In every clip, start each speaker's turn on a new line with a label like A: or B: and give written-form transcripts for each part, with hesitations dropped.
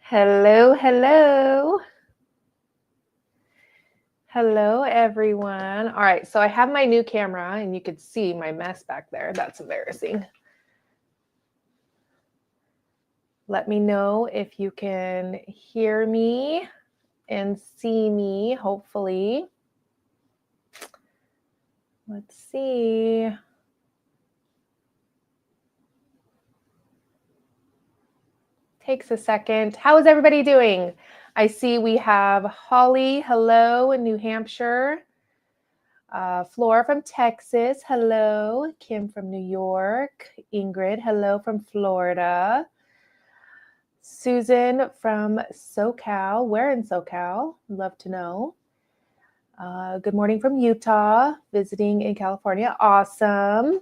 A: Hello, hello. Hello, everyone. All right, so I have my new camera, and you could see my mess back there. That's embarrassing. Let me know if you can hear me and see me, hopefully. Let's see. Takes a second. How is everybody doing? I see we have Holly, hello, in New Hampshire. Flora from Texas, hello. Kim from New York. Ingrid, hello from Florida. Susan from SoCal. Where in SoCal? Love to know. Good morning from Utah. Visiting in California. Awesome.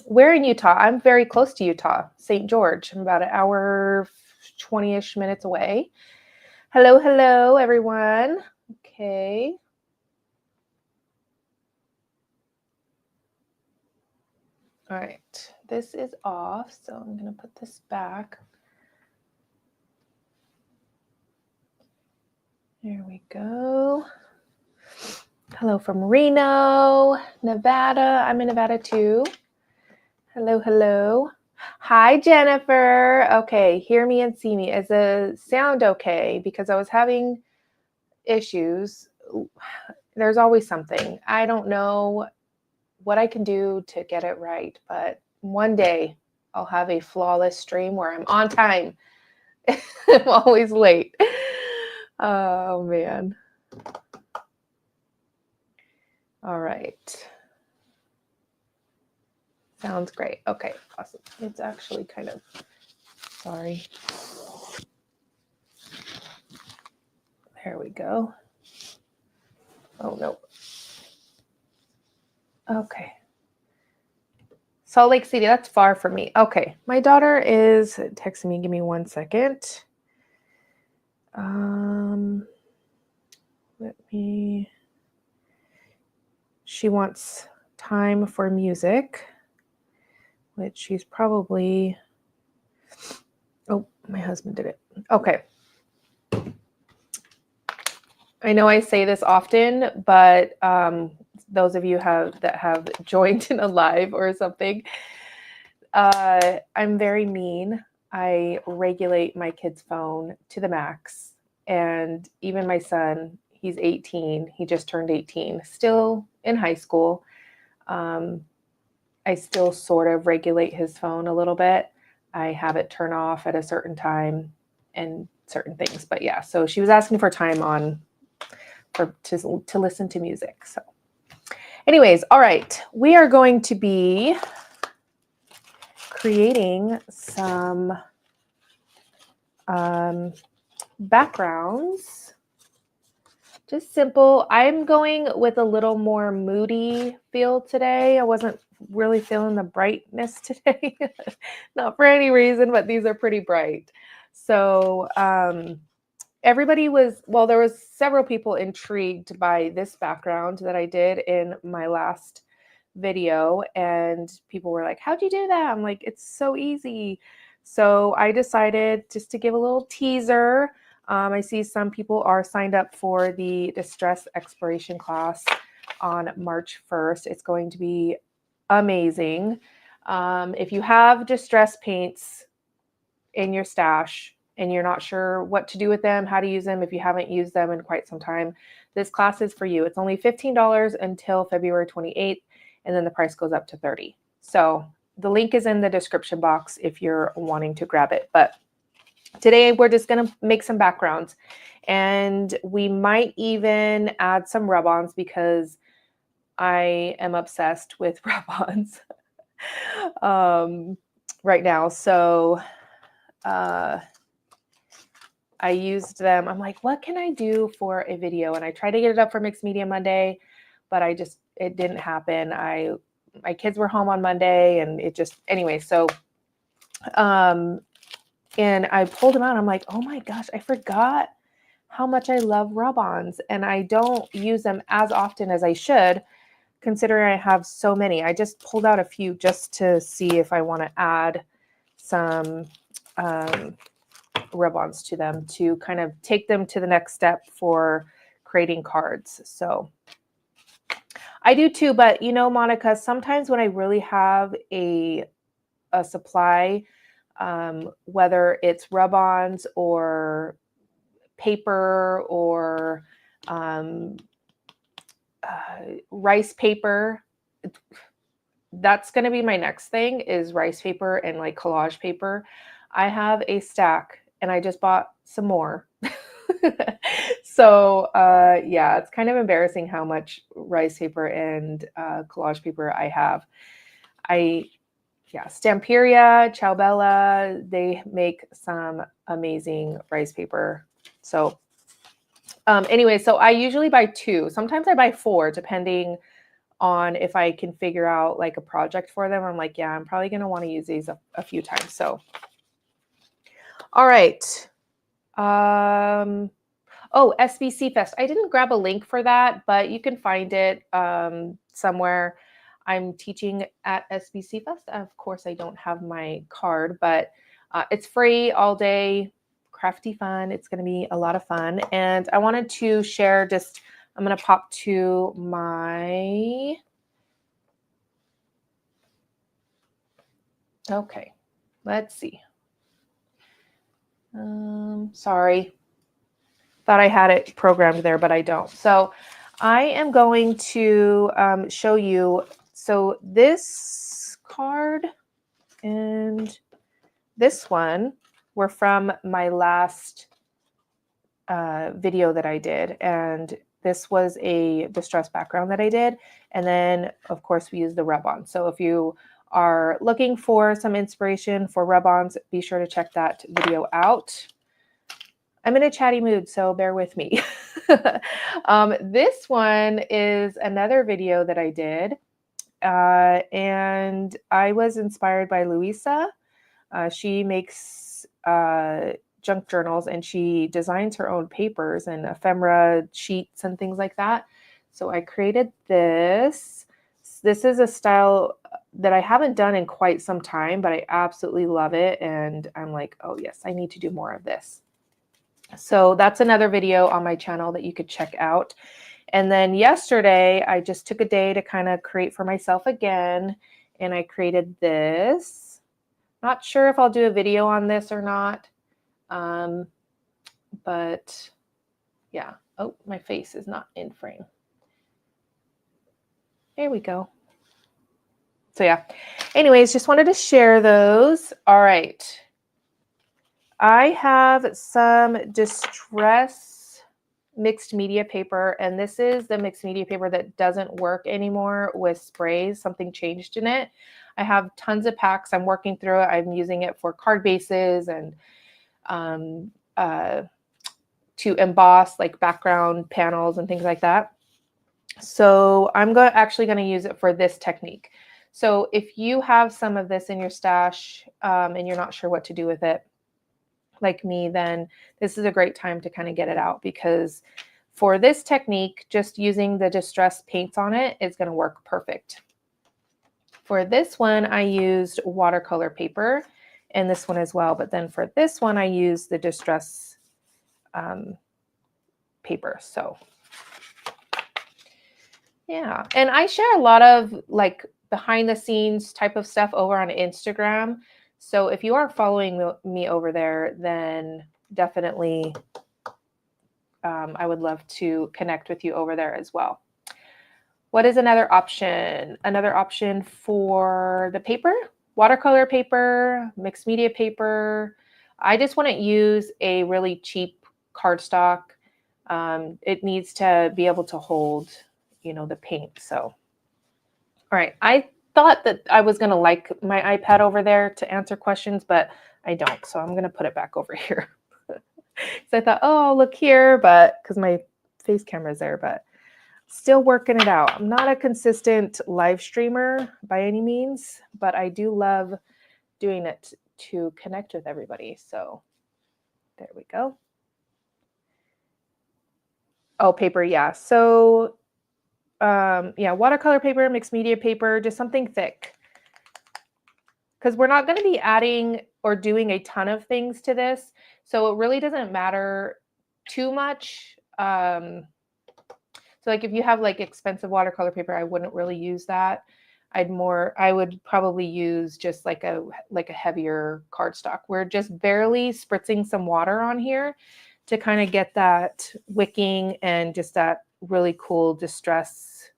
A: Where in Utah? I'm very close to Utah, St. George. I'm about an hour, 20-ish minutes away. Hello, hello, everyone. Okay. All right. This is off, so I'm going to put this back. There we go. Hello from Reno, Nevada. I'm in Nevada too. Hello, hello. Hi, Jennifer. Okay, hear me and see me. Is the sound okay? Because I was having issues. There's always something. I don't know what I can do to get it right, but one day I'll have a flawless stream where I'm on time. I'm always late. Oh, man. All right. Sounds great. Okay, awesome. It's actually kind of, sorry. There we go. Oh, no. Okay. Salt Lake City, that's far from me. Okay, my daughter is texting me. Give me 1 second. She wants time for music, which she's probably, oh, my husband did it. Okay. I know I say this often, but those of you that have joined in a live or something, I'm very mean. I regulate my kid's phone to the max. And even my son, he's 18. He just turned 18, still in high school. I still sort of regulate his phone a little bit. I have it turn off at a certain time and certain things. But yeah, so she was asking for time to listen to music. So anyways, all right, we are going to be creating some backgrounds. Just simple. I'm going with a little more moody feel today. I wasn't really feeling the brightness today. Not for any reason, but these are pretty bright. So everybody was, well, there was several people intrigued by this background that I did in my last video, and people were like, how'd you do that? I'm like, it's so easy. So I decided just to give a little teaser. I see some people are signed up for the distress exploration class on March 1st. It's going to be amazing. If you have distress paints in your stash and you're not sure what to do with them, how to use them, if you haven't used them in quite some time, this class is for you. It's only $15 until February 28th, and then the price goes up to $30. So the link is in the description box if you're wanting to grab it. But today we're just going to make some backgrounds, and we might even add some rub-ons because I am obsessed with rub-ons right now. So I used them. I'm like, what can I do for a video? And I tried to get it up for Mixed Media Monday, but it didn't happen. My kids were home on Monday, and it just, anyway, so and I pulled them out. I'm like, oh my gosh, I forgot how much I love rub-ons, and I don't use them as often as I should, considering I have so many. I just pulled out a few just to see if I want to add some rub-ons to them to kind of take them to the next step for creating cards. So I do too, but you know, Monica, sometimes when I really have a supply, whether it's rub-ons or paper or rice paper, that's going to be my next thing, is rice paper and like collage paper. I have a stack and I just bought some more. So yeah, it's kind of embarrassing how much rice paper and collage paper I have. Yeah, Stamperia, Ciao Bella, they make some amazing rice paper. So anyway, so I usually buy 2. Sometimes I buy 4, depending on if I can figure out like a project for them. I'm like, yeah, I'm probably going to want to use these a few times. So, all right. Oh, SBC Fest. I didn't grab a link for that, but you can find it somewhere. I'm teaching at SBC Fest. Of course, I don't have my card, but it's free all day, crafty fun. It's going to be a lot of fun. And I wanted to share just, I'm going to pop to my, okay, let's see. Sorry. Thought I had it programmed there, but I don't. So I am going to show you. So this card and this one were from my last video that I did. And this was a distress background that I did. And then, of course, we used the rub-on. So if you are looking for some inspiration for rub-ons, be sure to check that video out. I'm in a chatty mood, so bear with me. This one is another video that I did, and I was inspired by Louisa. She makes junk journals, and she designs her own papers and ephemera sheets and things like that. So I created this. This is a style that I haven't done in quite some time, but I absolutely love it. And I'm like, oh yes, I need to do more of this. So that's another video on my channel that you could check out. And then yesterday, I just took a day to kind of create for myself again. And I created this. Not sure if I'll do a video on this or not. But yeah. Oh, my face is not in frame. There we go. So yeah. Anyways, just wanted to share those. All right. I have some distress mixed media paper, and this is the mixed media paper that doesn't work anymore with sprays. Something changed in it. I have tons of packs. I'm working through it. I'm using it for card bases and to emboss like background panels and things like that. So I'm actually going to use it for this technique. So if you have some of this in your stash and you're not sure what to do with it, like me, then this is a great time to kind of get it out, because for this technique, just using the distress paints on it is going to work perfect. For this one, I used watercolor paper, and this one as well. But then for this one, I used the distress paper. So yeah, and I share a lot of like behind the scenes type of stuff over on Instagram. So if you are following me over there, then definitely I would love to connect with you over there as well. What is another option? Another option for the paper, watercolor paper, mixed media paper. I just want to use a really cheap cardstock. It needs to be able to hold, you know, the paint. So, all right. I thought that I was going to like my iPad over there to answer questions, but I don't. So I'm going to put it back over here. So I thought, oh, look here, but because my face camera is there, but still working it out. I'm not a consistent live streamer by any means, but I do love doing it to connect with everybody. So there we go. Oh, paper. Yeah. So yeah, watercolor paper, mixed media paper, just something thick. Because we're not going to be adding or doing a ton of things to this. So it really doesn't matter too much. So like if you have like expensive watercolor paper, I wouldn't really use that. I would probably use just like a heavier cardstock. We're just barely spritzing some water on here to kind of get that wicking and just that really cool distress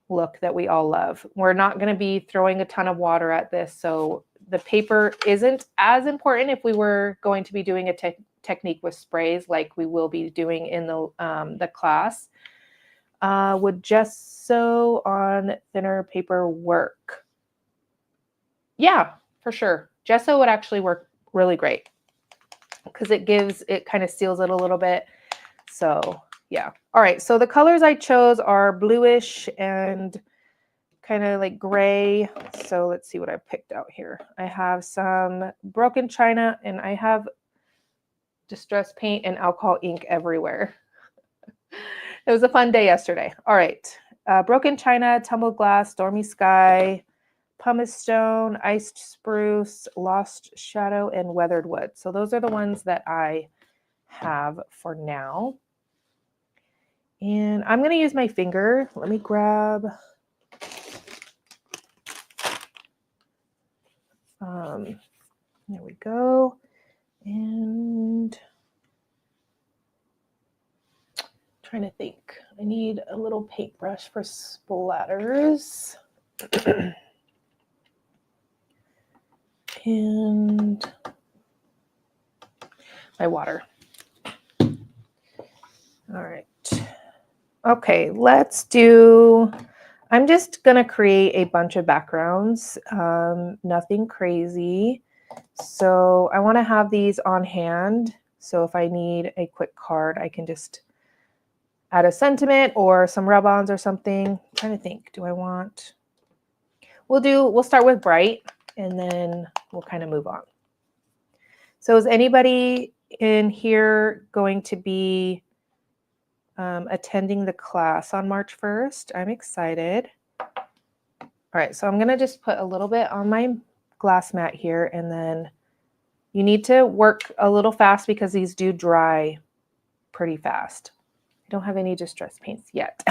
A: look that we all love. We're not going to be throwing a ton of water at this, so the paper isn't as important if we were going to be doing a technique with sprays like we will be doing in the class. Would gesso on thinner paper work? Yeah, for sure. Gesso would actually work really great because it kind of seals it a little bit. So yeah. All right. So the colors I chose are bluish and kind of like gray. So let's see what I picked out here. I have some broken china and I have distress paint and alcohol ink everywhere. It was a fun day yesterday. All right. Broken china, tumbled glass, stormy sky, pumice stone, iced spruce, lost shadow, and weathered wood. So those are the ones that I have for now. And I'm going to use my finger. Let me grab there we go. And trying to think. I need a little paintbrush for splatters. And my water. All right. Okay, let's do, I'm just going to create a bunch of backgrounds, nothing crazy. So I want to have these on hand. So if I need a quick card, I can just add a sentiment or some rub-ons or something. I'm trying to think, do I want, we'll start with bright and then we'll kind of move on. So is anybody in here going to be attending the class on March 1st? I'm excited. All right, so I'm going to just put a little bit on my glass mat here, and then you need to work a little fast because these do dry pretty fast. I don't have any distress paints yet.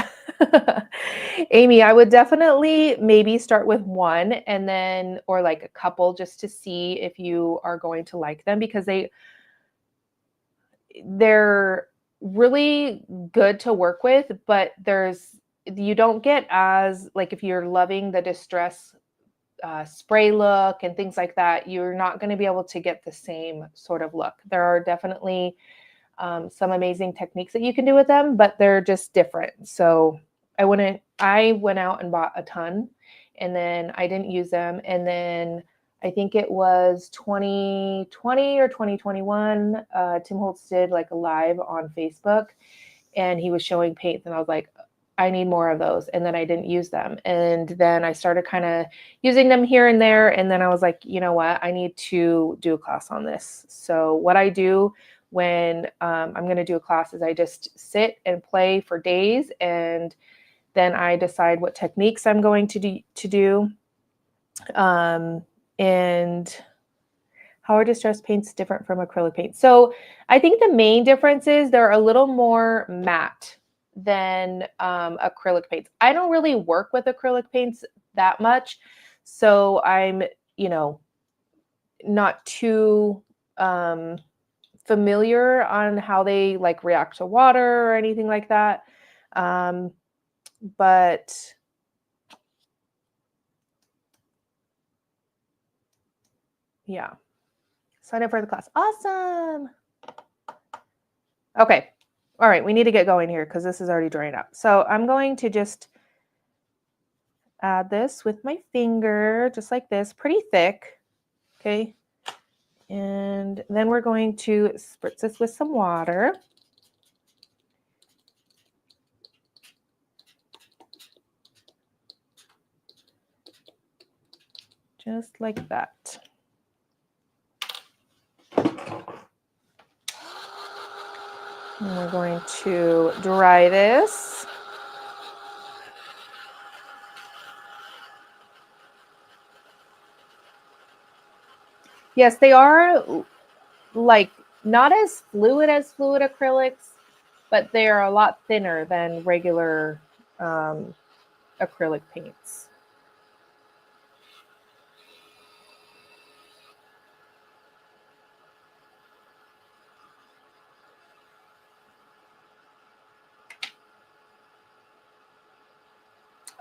A: Amy, I would definitely maybe start with one and then, or like a couple, just to see if you are going to like them, because they're really good to work with, but you don't get as, like, if you're loving the distress spray look and things like that, you're not going to be able to get the same sort of look. There are definitely some amazing techniques that you can do with them, but they're just different. So I went out and bought a ton, and then I didn't use them. And then I think it was 2020 or 2021, Tim Holtz did like a live on Facebook, and he was showing paints, and I was like, I need more of those. And then I didn't use them. And then I started kind of using them here and there. And then I was like, you know what? I need to do a class on this. So what I do when I'm going to do a class is I just sit and play for days. And then I decide what techniques I'm going to do. And how are distress paints different from acrylic paint? So I think the main difference is they're a little more matte than acrylic paints. I don't really work with acrylic paints that much, so I'm, not too familiar on how they like react to water or anything like that. But yeah, sign up for the class. Awesome. Okay. All right, we need to get going here because this is already drying up. So I'm going to just add this with my finger, just like this, pretty thick. Okay. And then we're going to spritz this with some water. Just like that. And we're going to dry this. Yes, they are like not as fluid as fluid acrylics, but they are a lot thinner than regular acrylic paints.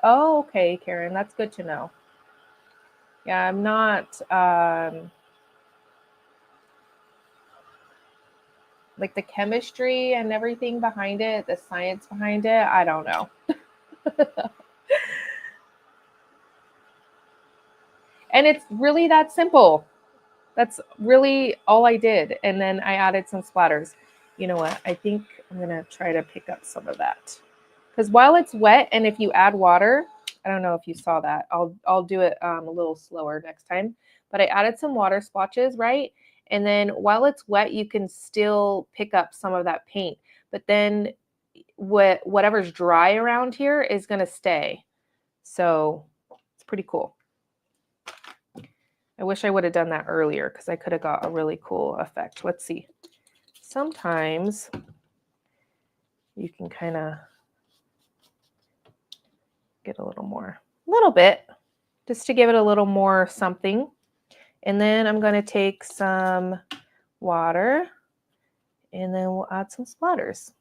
A: Oh, okay, Karen, that's good to know. Yeah, I'm not like the chemistry and everything behind it, the science behind it, I don't know. And it's really that simple. That's really all I did. And then I added some splatters. You know what? I think I'm going to try to pick up some of that. Because while it's wet, and if you add water, I don't know if you saw that. I'll do it a little slower next time. But I added some water splotches, right? And then while it's wet, you can still pick up some of that paint. But then whatever's dry around here is going to stay. So it's pretty cool. I wish I would have done that earlier because I could have got a really cool effect. Let's see. Sometimes you can kind of get a little bit, just to give it a little more something. And then I'm going to take some water and then we'll add some splatters.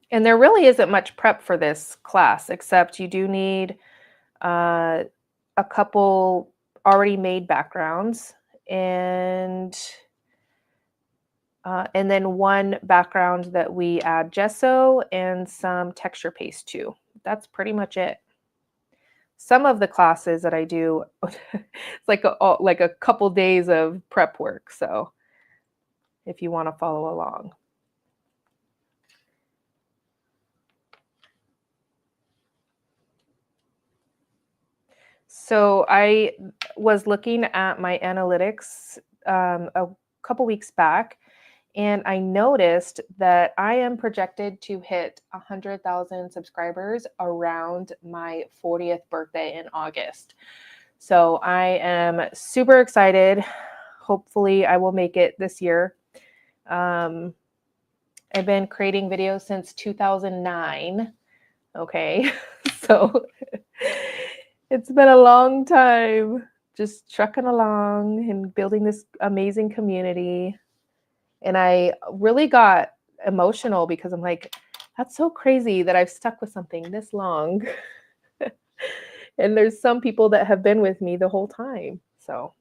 A: And there really isn't much prep for this class, except you do need a couple already made backgrounds and then one background that we add gesso and some texture paste to. That's pretty much it. Some of the classes that I do, it's like a couple days of prep work. So if you want to follow along. So I was looking at my analytics a couple weeks back, and I noticed that I am projected to hit 100,000 subscribers around my 40th birthday in August. So I am super excited. Hopefully, I will make it this year. I've been creating videos since 2009. Okay, so it's been a long time just trucking along and building this amazing community. And I really got emotional because I'm like, that's so crazy that I've stuck with something this long. And there's some people that have been with me the whole time. So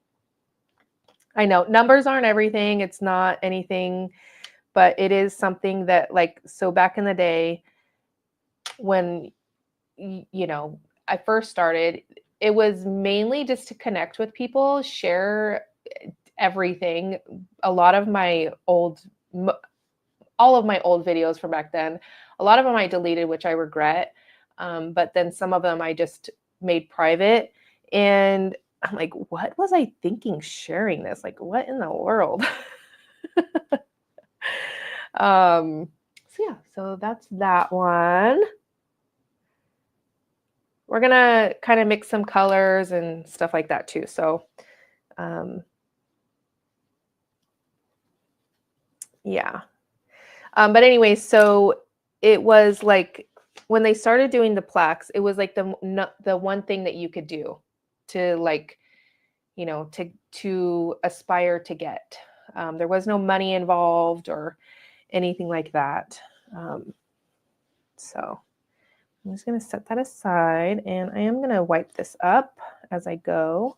A: I know numbers aren't everything. It's not anything, but it is something that, like, so back in the day when, I first started, it was mainly just to connect with people, share everything. A lot of my all of my old videos from back then, a lot of them I deleted, which I regret. But then some of them I just made private. And I'm like, what was I thinking sharing this? Like, what in the world? So yeah, so that's that one. We're gonna kind of mix some colors and stuff like that too. So yeah. But anyway, so it was like when they started doing the plaques, it was like the one thing that you could do to, like, to aspire to get. There was no money involved or anything like that. So I'm just going to set that aside, and I am going to wipe this up as I go.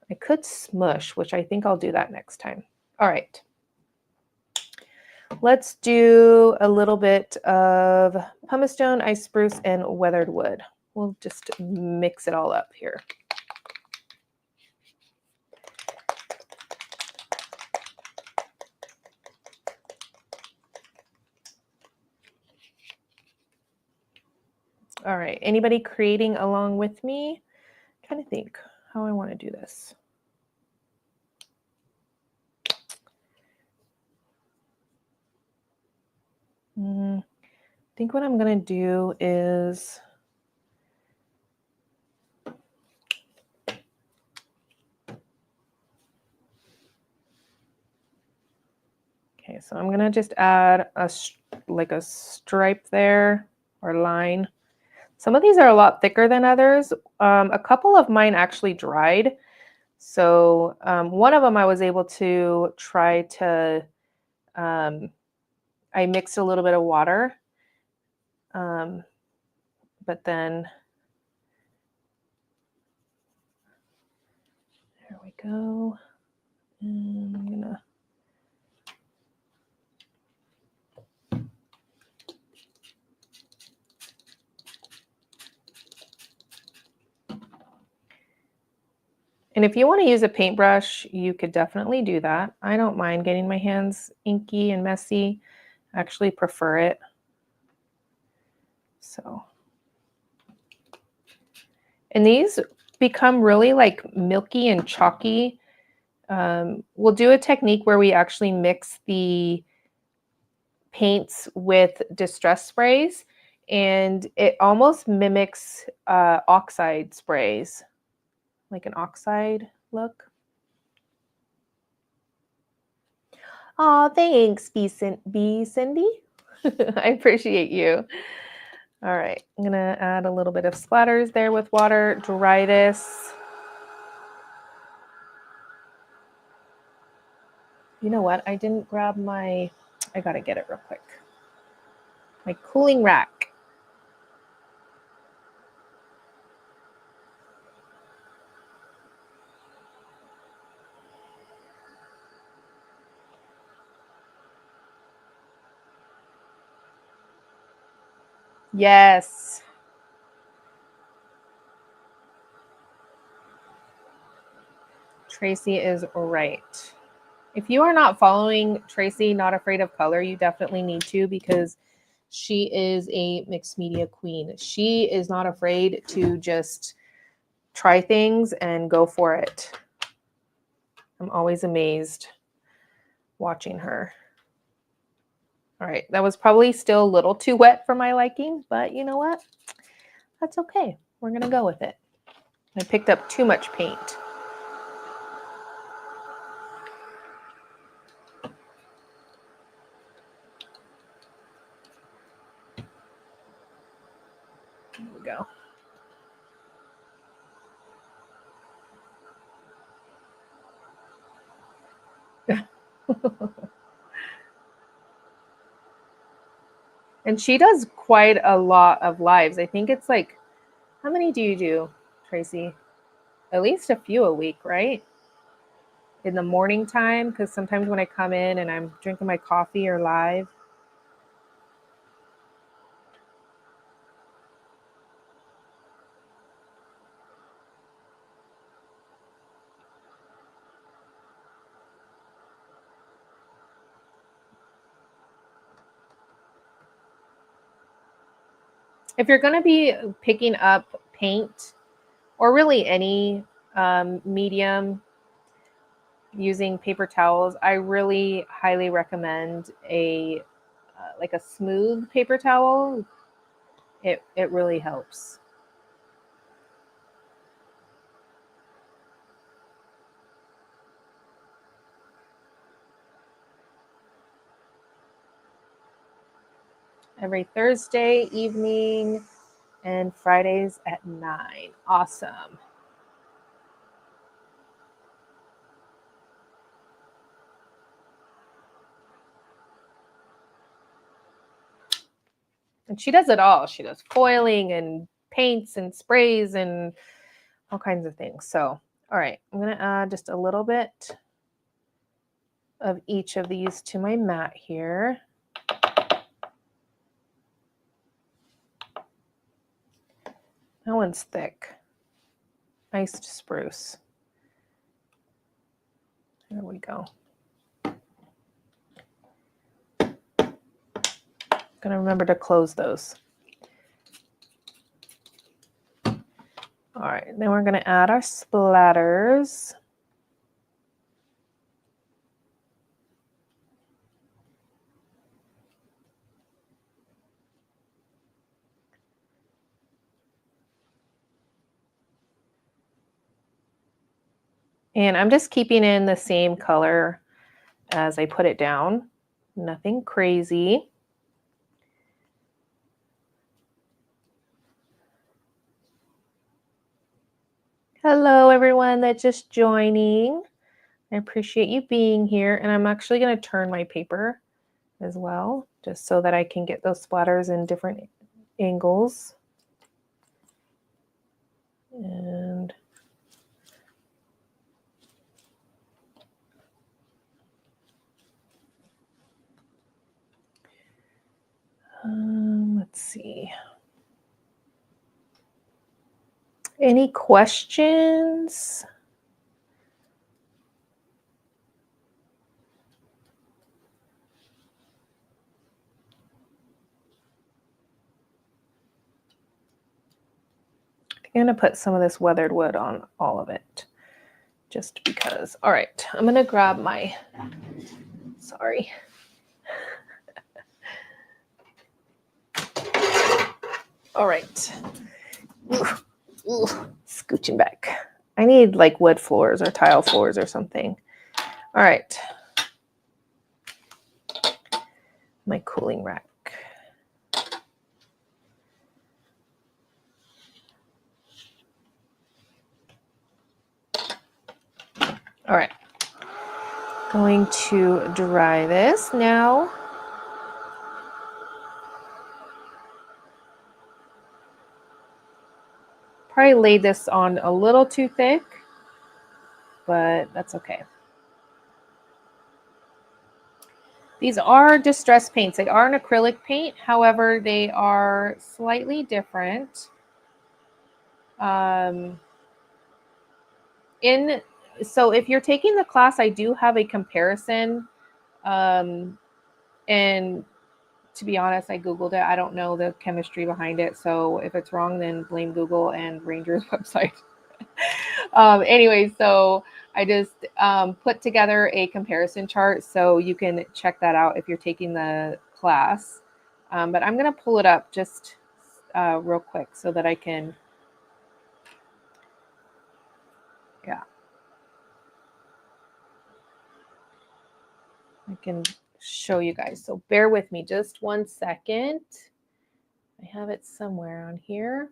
A: I could smush, which I think I'll do that next time. All right. Let's do a little bit of pumice stone, ice spruce, and weathered wood. We'll just mix it all up here. All right, anybody creating along with me? I'm trying to think how I want to do this. I think what I'm going to do is so I'm gonna just add like a stripe there or line. Some of these are a lot thicker than others. A couple of mine actually dried. So one of them I was able to try to, I mixed a little bit of water, but then, there we go. And I'm gonna, and if you want to use a paintbrush, you could definitely do that. I don't mind getting my hands inky and messy. I actually prefer it. So, and these become really like milky and chalky. We'll do a technique where we actually mix the paints with distress sprays, and it almost mimics oxide sprays, like an oxide look. Oh, thanks, B. Cindy. I appreciate you. All right, I'm gonna add a little bit of splatters there with water, dry this. You know what? I didn't grab I gotta get it real quick. My cooling rack. Yes. Tracy is right. If you are not following Tracy, Not Afraid of Color, you definitely need to, because she is a mixed media queen. She is not afraid to just try things and go for it. I'm always amazed watching her. All right, that was probably still a little too wet for my liking, but you know what? That's okay. We're gonna go with it. I picked up too much paint. There we go. And she does quite a lot of lives. I think it's like, how many do you do, Tracy? At least a few a week, right? In the morning time, because sometimes when I come in and I'm drinking my coffee or live. If you're going to be picking up paint or really any medium using paper towels, I really highly recommend a like a smooth paper towel. It really helps. Every Thursday evening and Fridays at 9. Awesome. And she does it all. She does foiling and paints and sprays and all kinds of things. So, all right, I'm going to add just a little bit of each of these to my mat here. That one's thick. Iced spruce. There we go. Gonna remember to close those. All right, then we're gonna add our splatters. And I'm just keeping in the same color as I put it down. Nothing crazy. Hello, everyone that's just joining. I appreciate you being here. And I'm actually going to turn my paper as well, just so that I can get those splatters in different angles. And let's see. Any questions? I'm going to put some of this weathered wood on all of it, just because. All right, I'm going to grab my, sorry. All right. Ooh, scooching back. I need like wood floors or tile floors or something. All right. My cooling rack. All right. Going to dry this now. Probably laid this on a little too thick, but that's okay. These are distress paints. They are an acrylic paint. However, they are slightly different. So if you're taking the class, I do have a comparison. And to be honest, I Googled it. I don't know the chemistry behind it. So if it's wrong, then blame Google and Ranger's website. Anyway, so I just put together a comparison chart so you can check that out if you're taking the class. But I'm going to pull it up just real quick so that I can, yeah. I can show you guys. So bear with me just 1 second. I have it somewhere on here.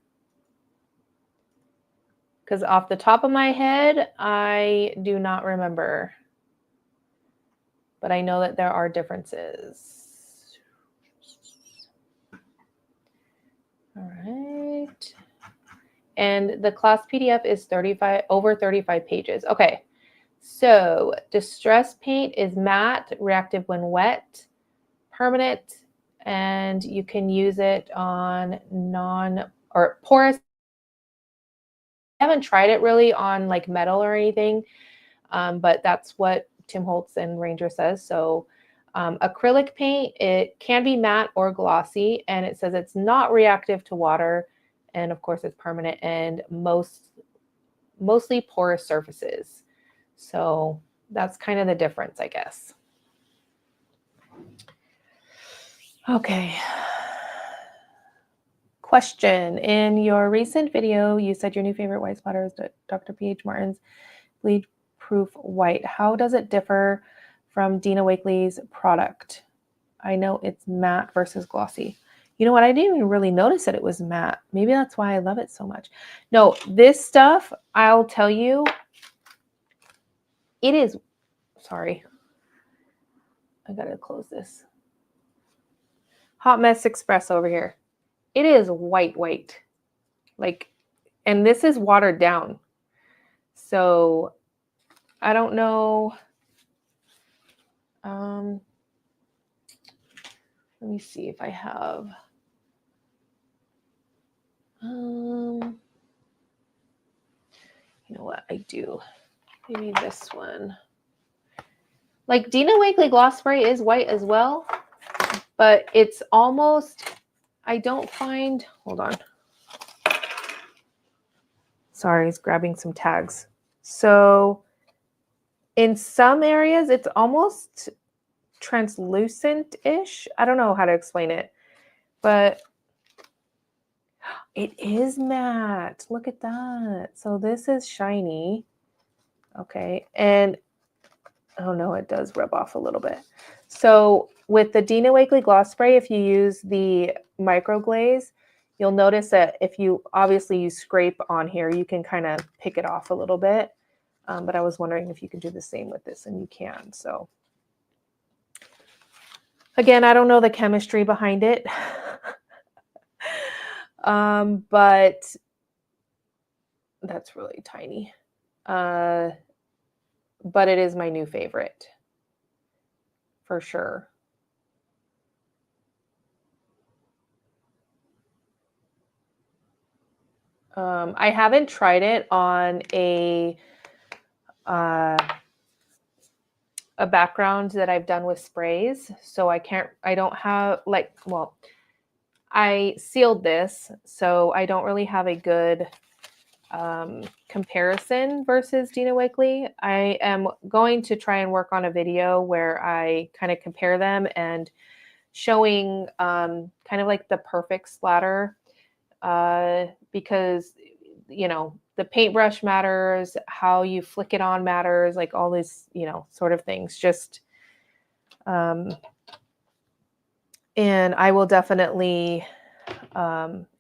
A: Because off the top of my head, I do not remember. But I know that there are differences. All right. And the class PDF is over 35 pages. Okay. So distress paint is matte, reactive when wet, permanent, and you can use it on porous. I haven't tried it really on like metal or anything, but that's what Tim Holtz and Ranger says. So acrylic paint, it can be matte or glossy, and it says it's not reactive to water, and of course it's permanent and mostly porous surfaces. So that's kind of the difference, I guess. Okay. Question. In your recent video, you said your new favorite white splatter is Dr. P.H. Martin's bleed proof white. How does it differ from Dina Wakley's product? I know it's matte versus glossy. You know what? I didn't even really notice that it was matte. Maybe that's why I love it so much. No, this stuff, I'll tell you, it is, sorry. I gotta close this. Hot Mess Express over here. It is white. Like, and this is watered down. So I don't know. Let me see if I have. You know what I do? Maybe this one. Like Dina Wakley Gloss Spray is white as well, but it's almost, I don't find, hold on. Sorry, I was grabbing some tags. So in some areas, it's almost translucent-ish. I don't know how to explain it, but it is matte. Look at that. So this is shiny. Okay. And oh no, it does rub off a little bit. So with the Dina Wakley gloss spray, if you use the micro glaze, you'll notice that if you scrape on here, you can kind of pick it off a little bit. But I was wondering if you could do the same with this, and you can. So again, I don't know the chemistry behind it. But that's really tiny. But it is my new favorite for sure. I haven't tried it on a background that I've done with sprays, so I don't have I sealed this, so I don't really have a good comparison versus Dina Wakley. I am going to try and work on a video where I kind of compare them and showing kind of like the perfect splatter, because the paintbrush matters, how you flick it on matters, like all these sort of things. Just and I will definitely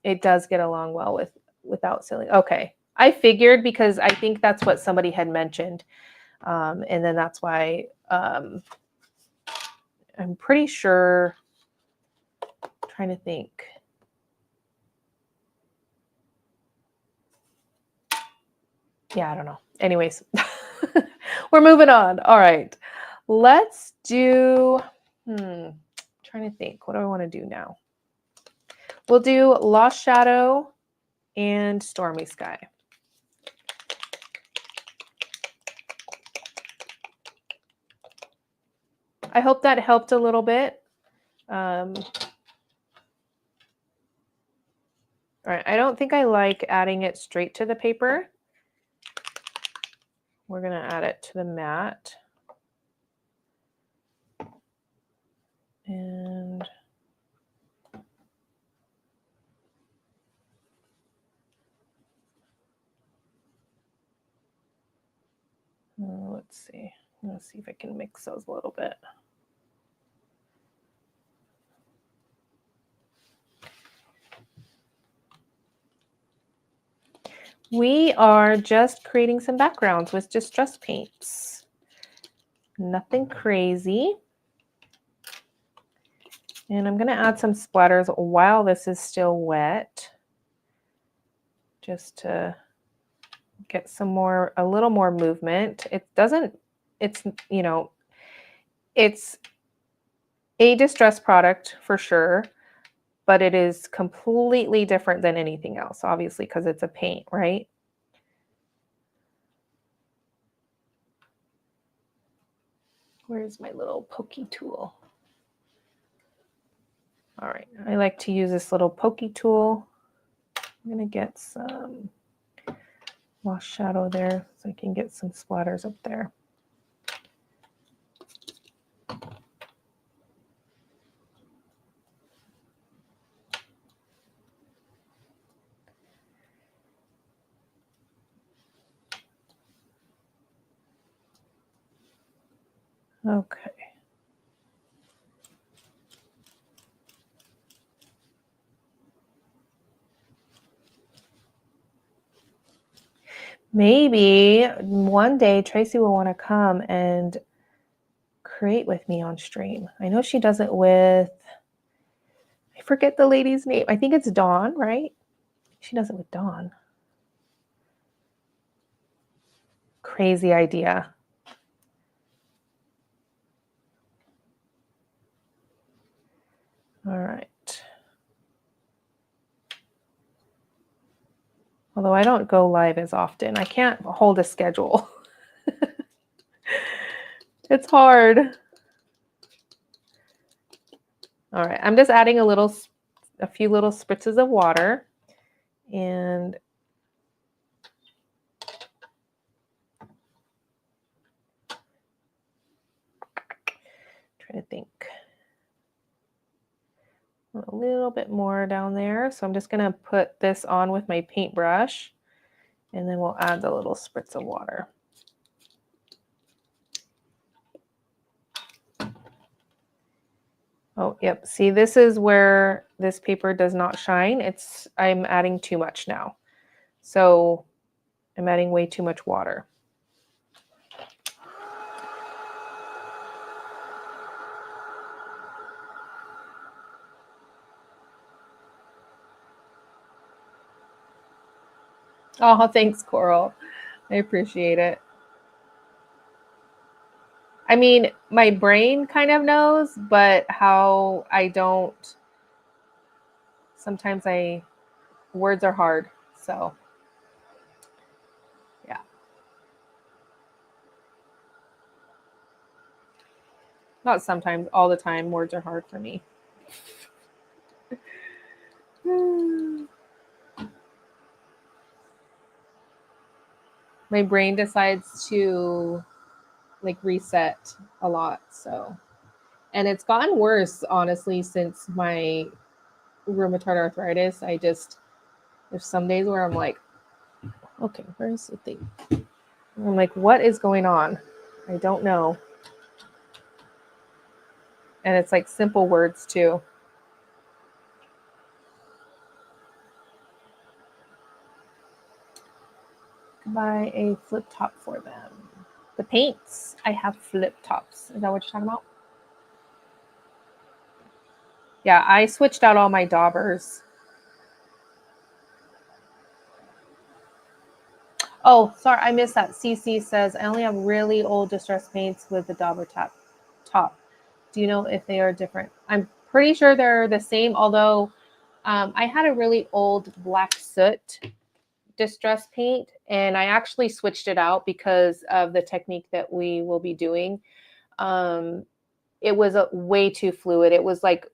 A: it does get along well without sealing. Okay, I figured, because I think that's what somebody had mentioned, and then that's why I'm pretty sure. Trying to think. Yeah, I don't know. Anyways, we're moving on. All right, let's do. Trying to think. What do I want to do now? We'll do Lost Shadow and Stormy Sky. I hope that helped a little bit. All right, I don't think I like adding it straight to the paper. We're going to add it to the mat. And let's see. I'm going to see if I can mix those a little bit. We are just creating some backgrounds with distress paints. Nothing crazy. And I'm going to add some splatters while this is still wet, just to get a little more movement. It's a distress product for sure, but it is completely different than anything else, obviously, because it's a paint, right? Where's my little pokey tool? All right, I like to use this little pokey tool. I'm going to get some Lost Shadow there so I can get some splatters up there. Okay. Maybe one day Tracy will want to come and create with me on stream. I know she does it with, I forget the lady's name. I think it's Dawn, right? She does it with Dawn. Crazy idea. All right. Although I don't go live as often. I can't hold a schedule. It's hard. All right, I'm just adding a few little spritzes of water, and trying to think. A little bit more down there. So I'm just going to put this on with my paintbrush, and then we'll add the little spritz of water. Oh, yep. See, this is where this paper does not shine. I'm adding too much now. So I'm adding way too much water. Oh, thanks, Coral. I appreciate it. I mean, my brain kind of knows, but how I don't, sometimes words are hard. So, yeah. Not sometimes, all the time, words are hard for me. My brain decides to like reset a lot. So, and it's gotten worse, honestly, since my rheumatoid arthritis. There's some days where I'm like, okay, where's the thing? I'm like, what is going on? I don't know. And it's like simple words too. Buy a flip top for them. The paints, I have flip tops. Is that what you're talking about? Yeah, I switched out all my daubers. Oh, sorry, I missed that. CC says, I only have really old distress paints with the dauber top. Do you know if they are different? I'm pretty sure they're the same, although I had a really old black soot distress paint, and I actually switched it out because of the technique that we will be doing. It was way too fluid. It was like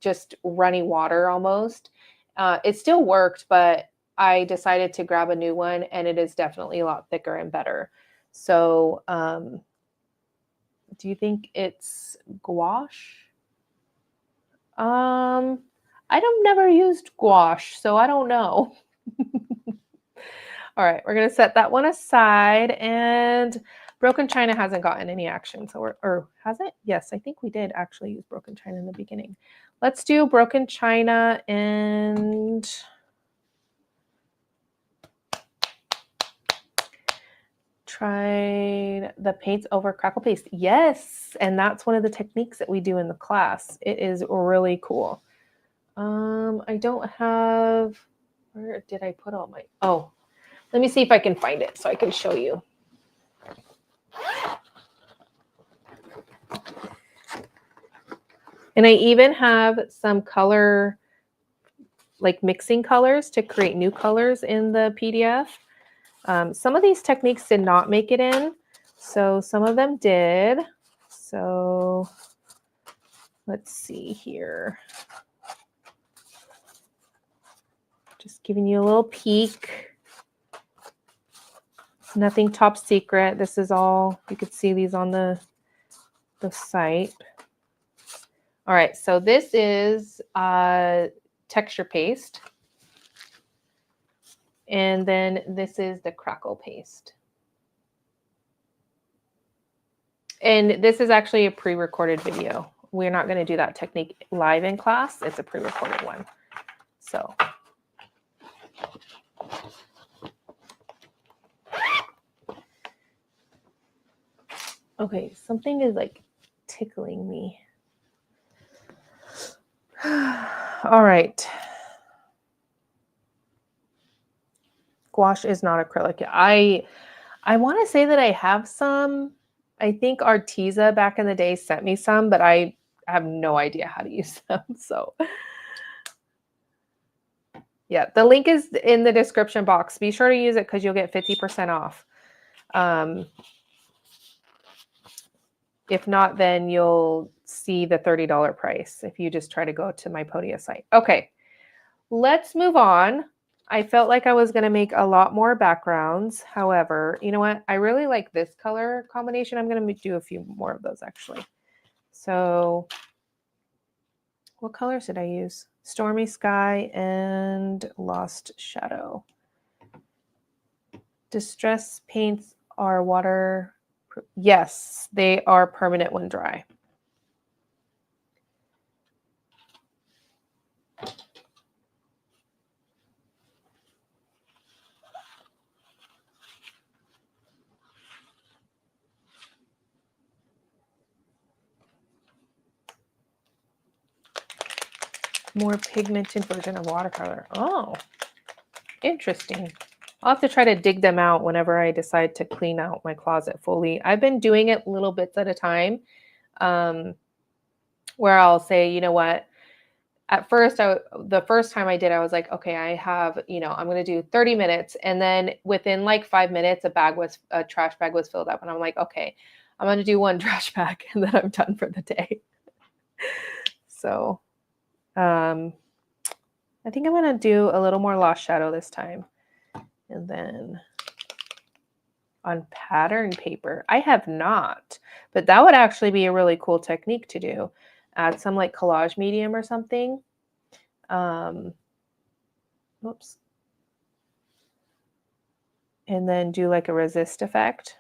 A: just runny water almost. It still worked, but I decided to grab a new one, and it is definitely a lot thicker and better. So, do you think it's gouache? I don't never used gouache, so I don't know. All right, we're gonna set that one aside, and broken china hasn't gotten any action. So or has it? Yes, I think we did actually use broken china in the beginning. Let's do broken china and tried the paints over crackle paste. Yes, and that's one of the techniques that we do in the class. It is really cool. I don't have, where did I put all my, oh, let me see if I can find it so I can show you. And I even have some color, like mixing colors to create new colors in the PDF. Some of these techniques did not make it in, so some of them did. So let's see here. Just giving you a little peek. It's nothing top secret. This is all, you could see these on the site. All right, so this is texture paste. And then this is the crackle paste. And this is actually a pre-recorded video. We're not going to do that technique live in class. It's a pre-recorded one. So. Okay, something is like tickling me. All right. Gouache is not acrylic. I want to say that I have some. I think Arteza back in the day sent me some, but I have no idea how to use them. So yeah, the link is in the description box. Be sure to use it because you'll get 50% off. If not, then you'll see the $30 price if you just try to go to my Podia site. Okay, let's move on. I felt like I was going to make a lot more backgrounds. However, you know what? I really like this color combination. I'm going to do a few more of those actually. So what colors did I use? Stormy Sky and Lost Shadow. Distress paints are water. Yes, they are permanent when dry. More pigmented version of watercolor. Oh, interesting. I'll have to try to dig them out whenever I decide to clean out my closet fully. I've been doing it little bits at a time, where I'll say, you know what, at first, the first time I did, I was like, okay, I have, I'm going to do 30 minutes. And then within like 5 minutes, a trash bag was filled up. And I'm like, okay, I'm going to do one trash bag and then I'm done for the day. So, I think I'm going to do a little more lost shadow this time. And then on pattern paper, I have not, but that would actually be a really cool technique to do. Add some like collage medium or something. Whoops. And then do like a resist effect.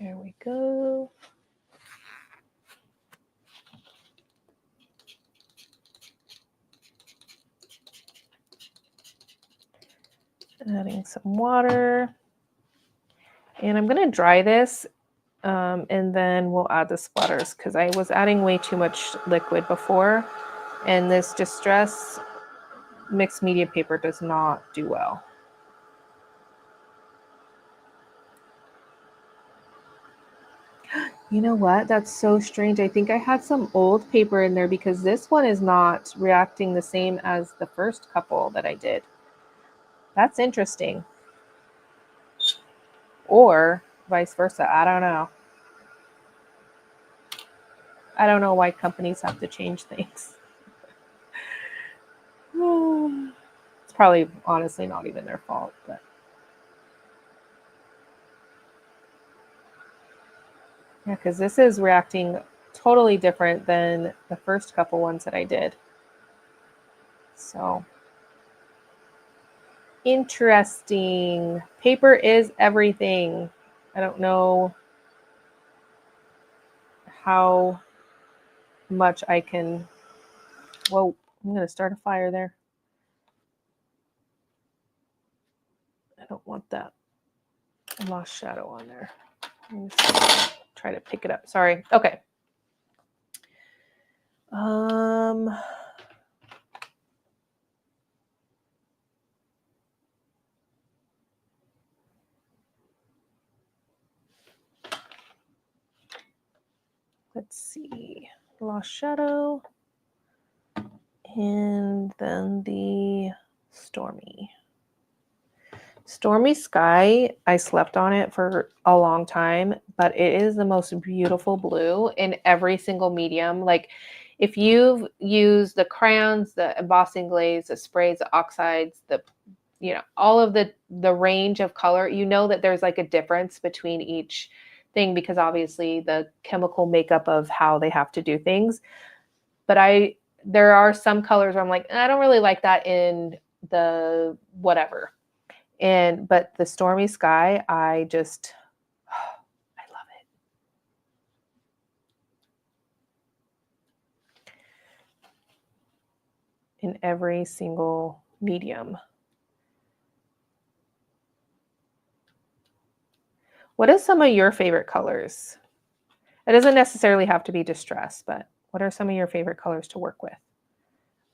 A: There we go. Adding some water. And I'm going to dry this, and then we'll add the splatters because I was adding way too much liquid before. And this Distress mixed media paper does not do well. You know what? That's so strange. I think I had some old paper in there because this one is not reacting the same as the first couple that I did. That's interesting. Or vice versa. I don't know. I don't know why companies have to change things. It's probably honestly not even their fault, but yeah, because this is reacting totally different than the first couple ones that I did. So interesting. Paper is everything. I don't know how much I can. Whoa, I'm going to start a fire there. I don't want that lost shadow on there. I'm just try to pick it up. Sorry. Okay. Let's see. Lost shadow. And then the Stormy. Stormy Sky, I slept on it for a long time, but it is the most beautiful blue in every single medium. Like if you've used the crayons, the embossing glaze, the sprays, the oxides, all of the range of color, you know that there's like a difference between each thing because obviously the chemical makeup of how they have to do things. But there are some colors where I'm like, I don't really like that in the whatever. But the Stormy Sky, I love it. In every single medium. What are some of your favorite colors? It doesn't necessarily have to be Distress, but what are some of your favorite colors to work with?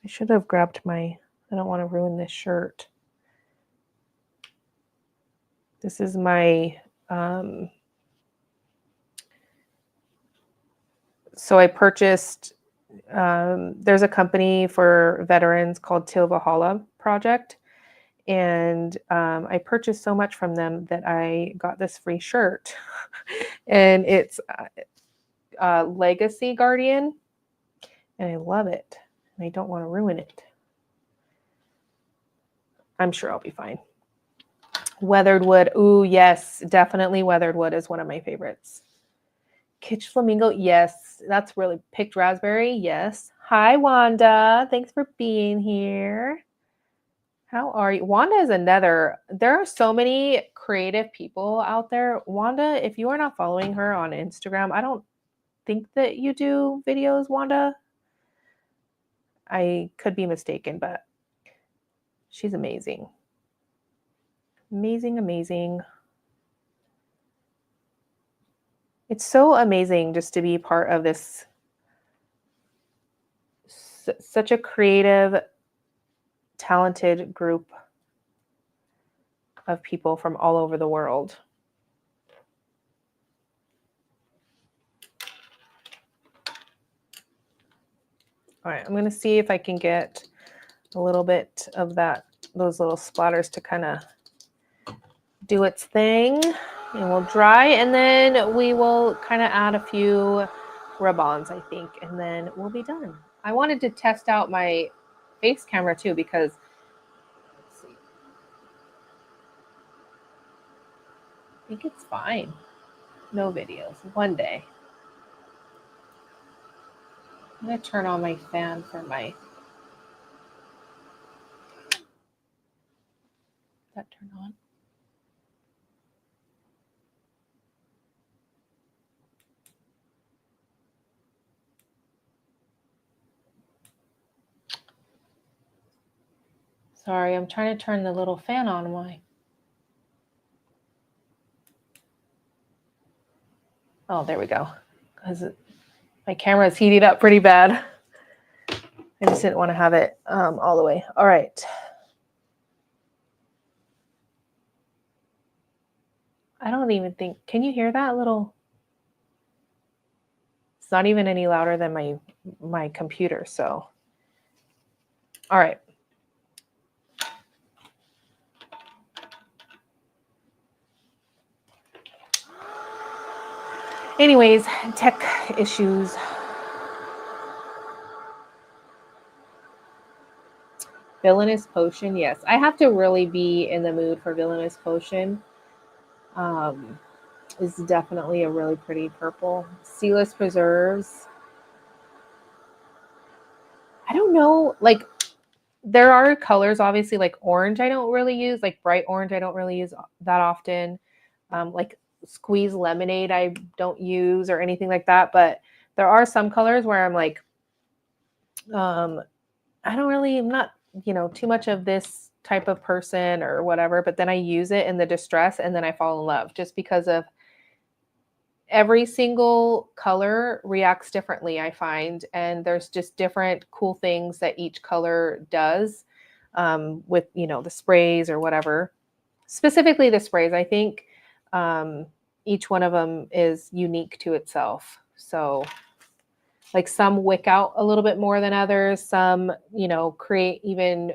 A: I should have grabbed I don't want to ruin this shirt. This is my, so I purchased, there's a company for veterans called Tilvahala Project. And I purchased so much from them that I got this free shirt. And it's Legacy Guardian. And I love it. And I don't want to ruin it. I'm sure I'll be fine. Weathered Wood. Ooh, yes. Definitely Weathered Wood is one of my favorites. Kitsch Flamingo. Yes. That's really Picked Raspberry. Yes. Hi, Wanda. Thanks for being here. How are you? Wanda is there are so many creative people out there. Wanda, if you are not following her on Instagram, think that you do videos, Wanda. I could be mistaken, but she's amazing. Amazing, amazing. It's so amazing just to be part of this, such a creative, talented group of people from all over the world. All right, I'm going to see if I can get a little bit of those little splatters to kind of do its thing, and we'll dry, and then we will kind of add a few rub-ons, I think, and then we'll be done. I wanted to test out my face camera too because, let's see, I think it's fine. No videos. One day. I'm going to turn on my fan for my... That turn on? Sorry, I'm trying to turn the little fan on. Why? Oh, there we go. Because my camera is heating up pretty bad. I just didn't want to have it all the way. All right. I don't even think, can you hear that little? It's not even any louder than my computer, so. All right. Anyways, tech issues. Villainous Potion, yes. I have to really be in the mood for Villainous Potion. Is definitely a really pretty purple. Sealess Preserves. I don't know, like, there are colors, obviously, like orange I don't really use, like bright orange I don't really use that often. Like Squeeze Lemonade I don't use or anything like that, but there are some colors where I'm like, I'm not, too much of this type of person or whatever, but then I use it in the distress and then I fall in love just because of every single color reacts differently, I find, and there's just different cool things that each color does with, the sprays or whatever. Specifically the sprays, I think each one of them is unique to itself. So like some wick out a little bit more than others, some, create even,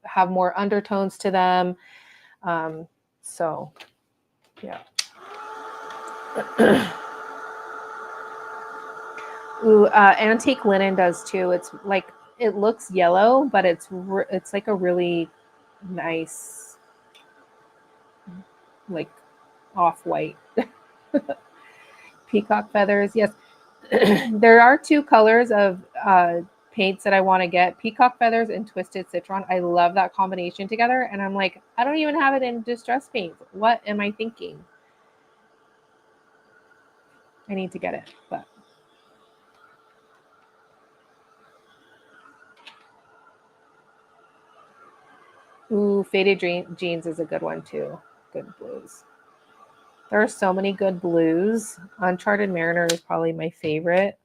A: have more undertones to them. So yeah. Ooh, antique linen does too. It's like, it looks yellow, but it's like a really nice, like off-white. Peacock feathers, yes. There are two colors of paints that I want to get: peacock feathers and twisted citron. I love that combination together, and I'm like, I don't even have it in distress paints. What am I thinking? I need to get it, but ooh, Faded Jeans is a good one too. Good blues. There are so many good blues. Uncharted Mariner is probably my favorite.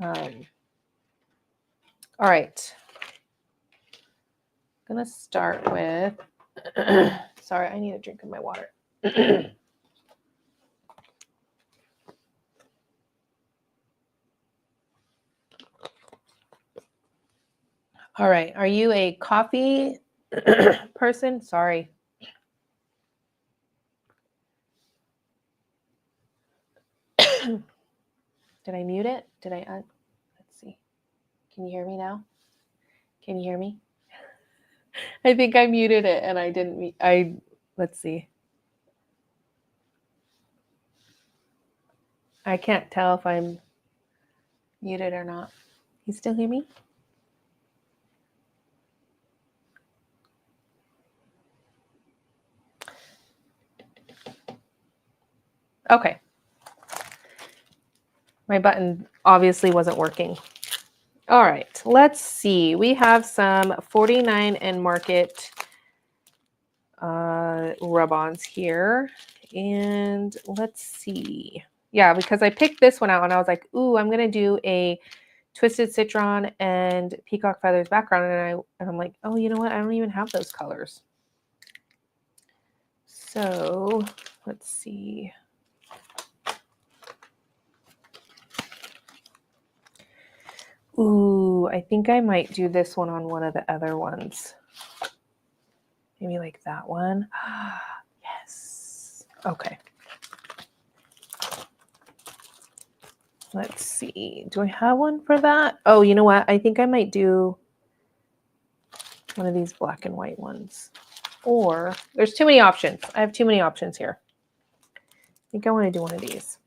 A: All right. I'm going to start with, sorry, I need a drink of my water. All right. Are you a coffee person? Sorry. Did I mute it? Did I? Let's see. Can you hear me now? Can you hear me? I think I muted it and I didn't. Let's see. I can't tell if I'm muted or not. You still hear me? Okay. My button obviously wasn't working. All right, let's see. We have some 49 and Market rub-ons here. And let's see. Yeah, because I picked this one out and I was like, ooh, I'm going to do a Twisted Citron and Peacock Feathers background. And I'm like, oh, you know what? I don't even have those colors. So let's see. Ooh, I think I might do this one on one of the other ones. Maybe like that one. Yes. Okay. Let's see. Do I have one for that? Oh, you know what? I think I might do one of these black and white ones. Or there's too many options. I have too many options here. I think I want to do one of these.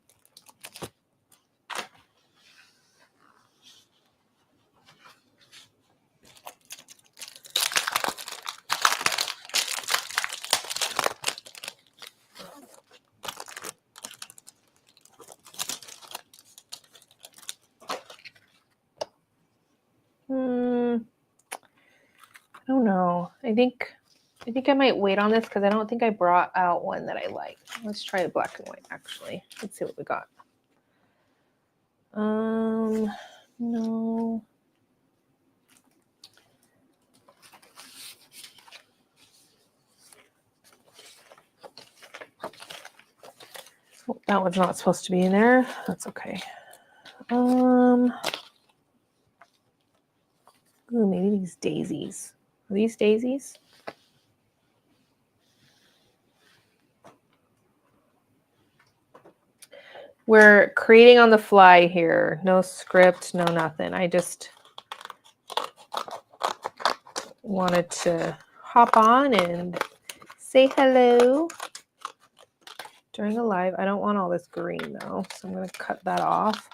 A: I don't know. I think I might wait on this because I don't think I brought out one that I like. Let's try the black and white actually. Let's see what we got. No. Oh, that one's not supposed to be in there. That's okay. Ooh, maybe these daisies. Are these daisies? We're creating on the fly here. No script, no nothing. I just wanted to hop on and say hello during a live. I don't want all this green though, so I'm going to cut that off.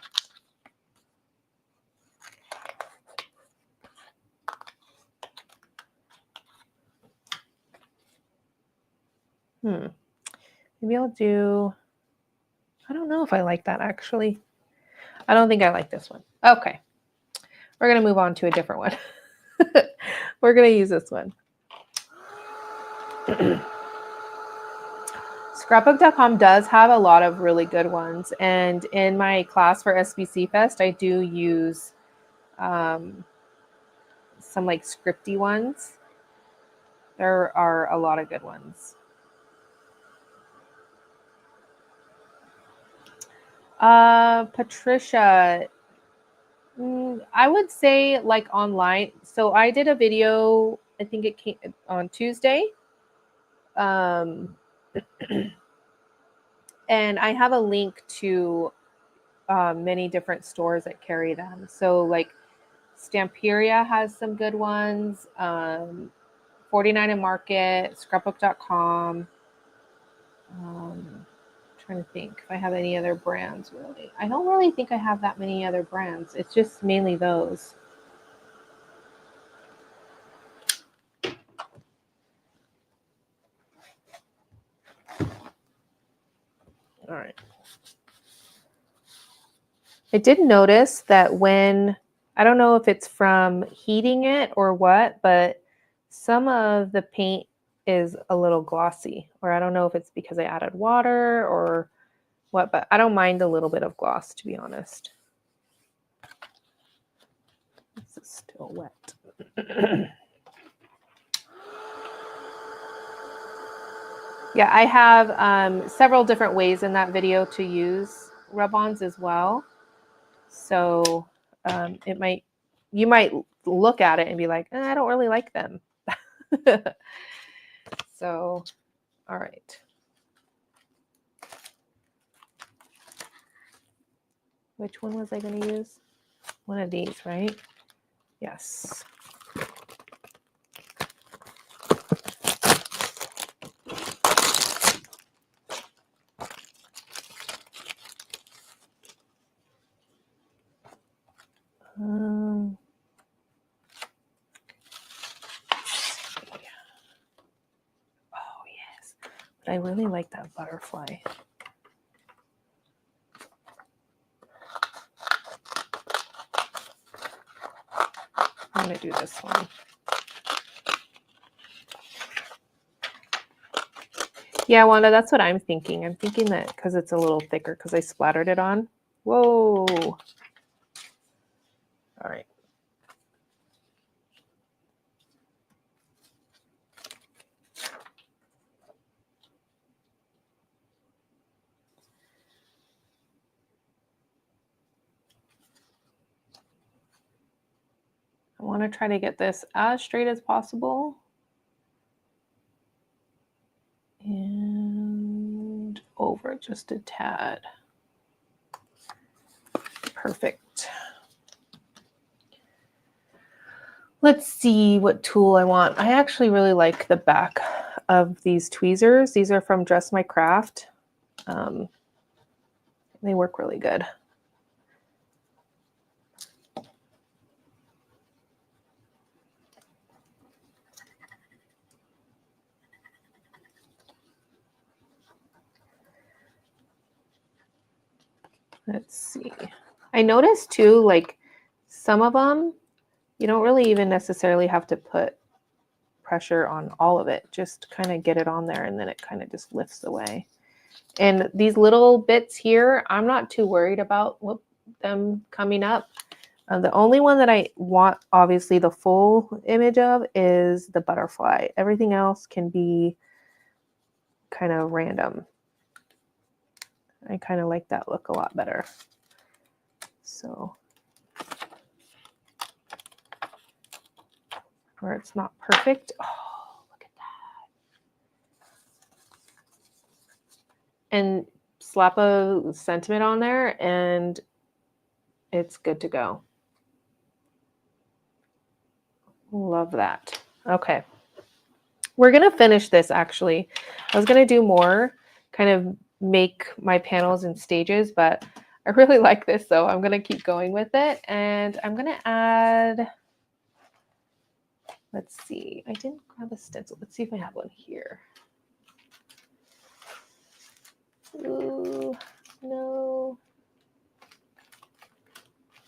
A: Maybe I'll do, I don't know if I like that actually. I don't think I like this one. Okay. We're going to move on to a different one. We're going to use this one. Scrapbook.com does have a lot of really good ones. And in my class for SBC Fest, I do use some like scripty ones. There are a lot of good ones. Patricia, I would say like online. So I did a video, I think it came on Tuesday. And I have a link to many different stores that carry them. So like Stamperia has some good ones. 49 and Market, scrapbook.com. Trying to think if I have any other brands really. I don't really think I have that many other brands. It's just mainly those. All right. I did notice that when, I don't know if it's from heating it or what, but some of the paint is a little glossy, or I don't know if it's because I added water or what, but I don't mind a little bit of gloss, to be honest. This is still wet. Yeah, I have several different ways in that video to use rub-ons as well. So you might look at it and be like, I don't really like them. So, all right. Which one was I going to use? One of these, right? Yes. Oh, yes. But I really like that butterfly. I'm going to do this one. Yeah, Wanda, that's what I'm thinking. I'm thinking that because it's a little thicker because I splattered it on. Whoa. All right. I want to try to get this as straight as possible. And over just a tad. Perfect. Let's see what tool I want. I actually really like the back of these tweezers. These are from Dress My Craft. They work really good. Let's see. I noticed too, like some of them, you don't really even necessarily have to put pressure on all of it. Just kind of get it on there and then it kind of just lifts away. And these little bits here, I'm not too worried about them coming up. The only one that I want, obviously, the full image of is the butterfly. Everything else can be kind of random. I kind of like that look a lot better. So, where it's not perfect. Oh, look at that. And slap a sentiment on there and it's good to go. Love that. Okay. We're going to finish this actually. I was going to do more, kind of make my panels in stages, but I really like this, so I'm going to keep going with it. And I'm going to add, let's see, I didn't grab a stencil. Let's see if I have one here. Ooh, no.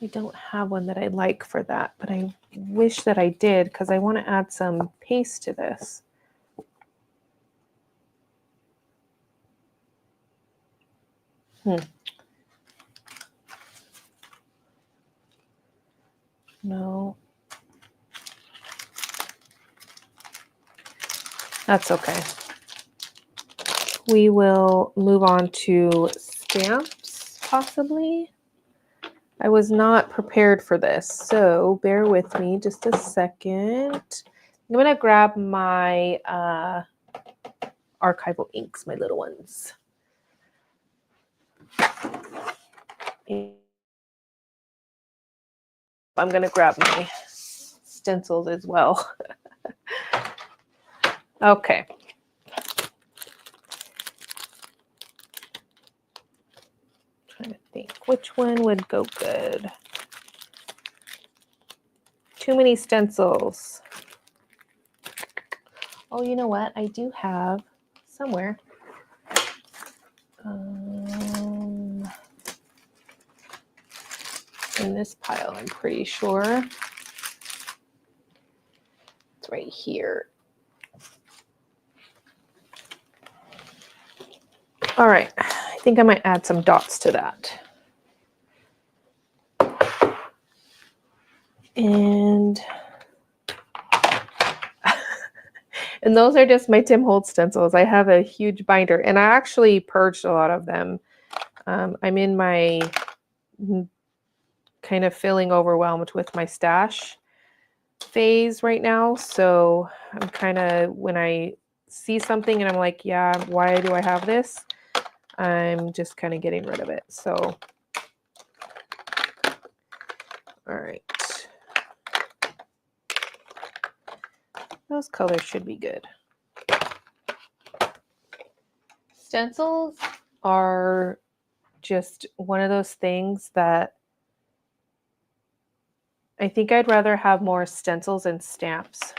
A: I don't have one that I like for that, but I wish that I did because I want to add some paste to this. No. That's okay. We will move on to stamps, possibly. I was not prepared for this, so bear with me just a second. I'm going to grab my archival inks, my little ones. I'm going to grab my stencils as well. Okay. Trying to think which one would go good. Too many stencils. Oh, you know what? I do have somewhere. In this pile, I'm pretty sure. It's right here. All right, I think I might add some dots to that. And those are just my Tim Holtz stencils. I have a huge binder, and I actually purged a lot of them. I'm in my kind of feeling overwhelmed with my stash phase right now. So I'm kind of, when I see something and I'm like, yeah, why do I have this? I'm just kind of getting rid of it. So, all right. Those colors should be good. Stencils are just one of those things that I think I'd rather have more stencils and stamps.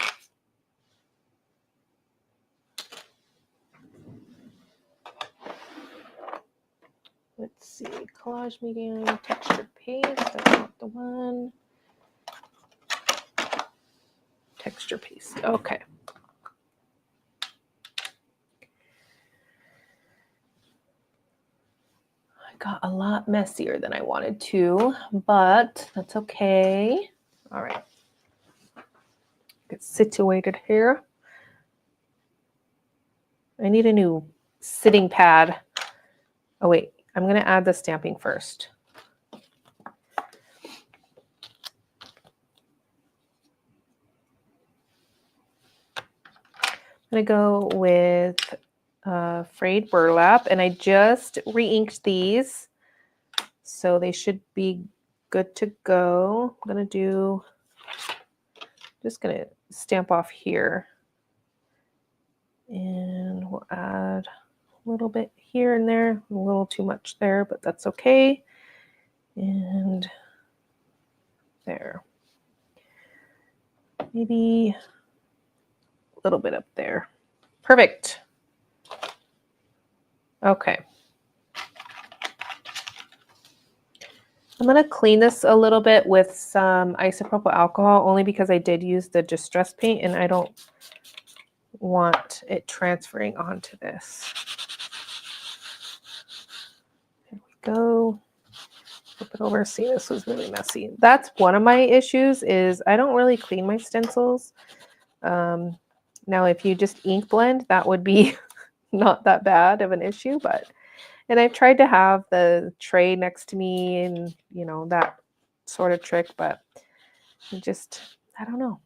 A: Let's see, collage medium, textured paste, that's not the one. extra paste. Okay. I got a lot messier than I wanted to, but that's okay. All right. Get situated here. I need a new sitting pad. Oh, wait. I'm going to add the stamping first. I'm going to go with frayed burlap, and I just re-inked these, so they should be good to go. I'm going to just going to stamp off here, and we'll add a little bit here and there, a little too much there, but that's okay. And there. Maybe a little bit up there. Perfect. Okay. I'm going to clean this a little bit with some isopropyl alcohol, only because I did use the distress paint and I don't want it transferring onto this. There we go. Flip it over. See, this was really messy. That's one of my issues, is I don't really clean my stencils. Now, if you just ink blend, that would be not that bad of an issue, but, and I've tried to have the tray next to me and, you know, that sort of trick, but it just, I don't know.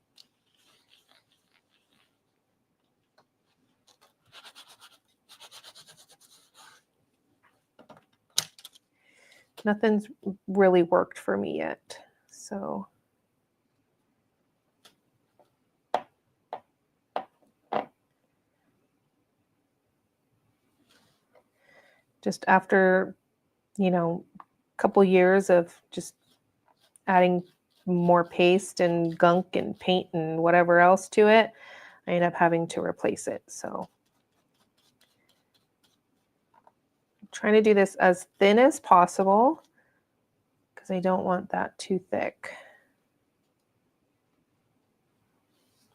A: Nothing's really worked for me yet, so. Just after, you know, a couple years of just adding more paste and gunk and paint and whatever else to it, I end up having to replace it. So I'm trying to do this as thin as possible because I don't want that too thick.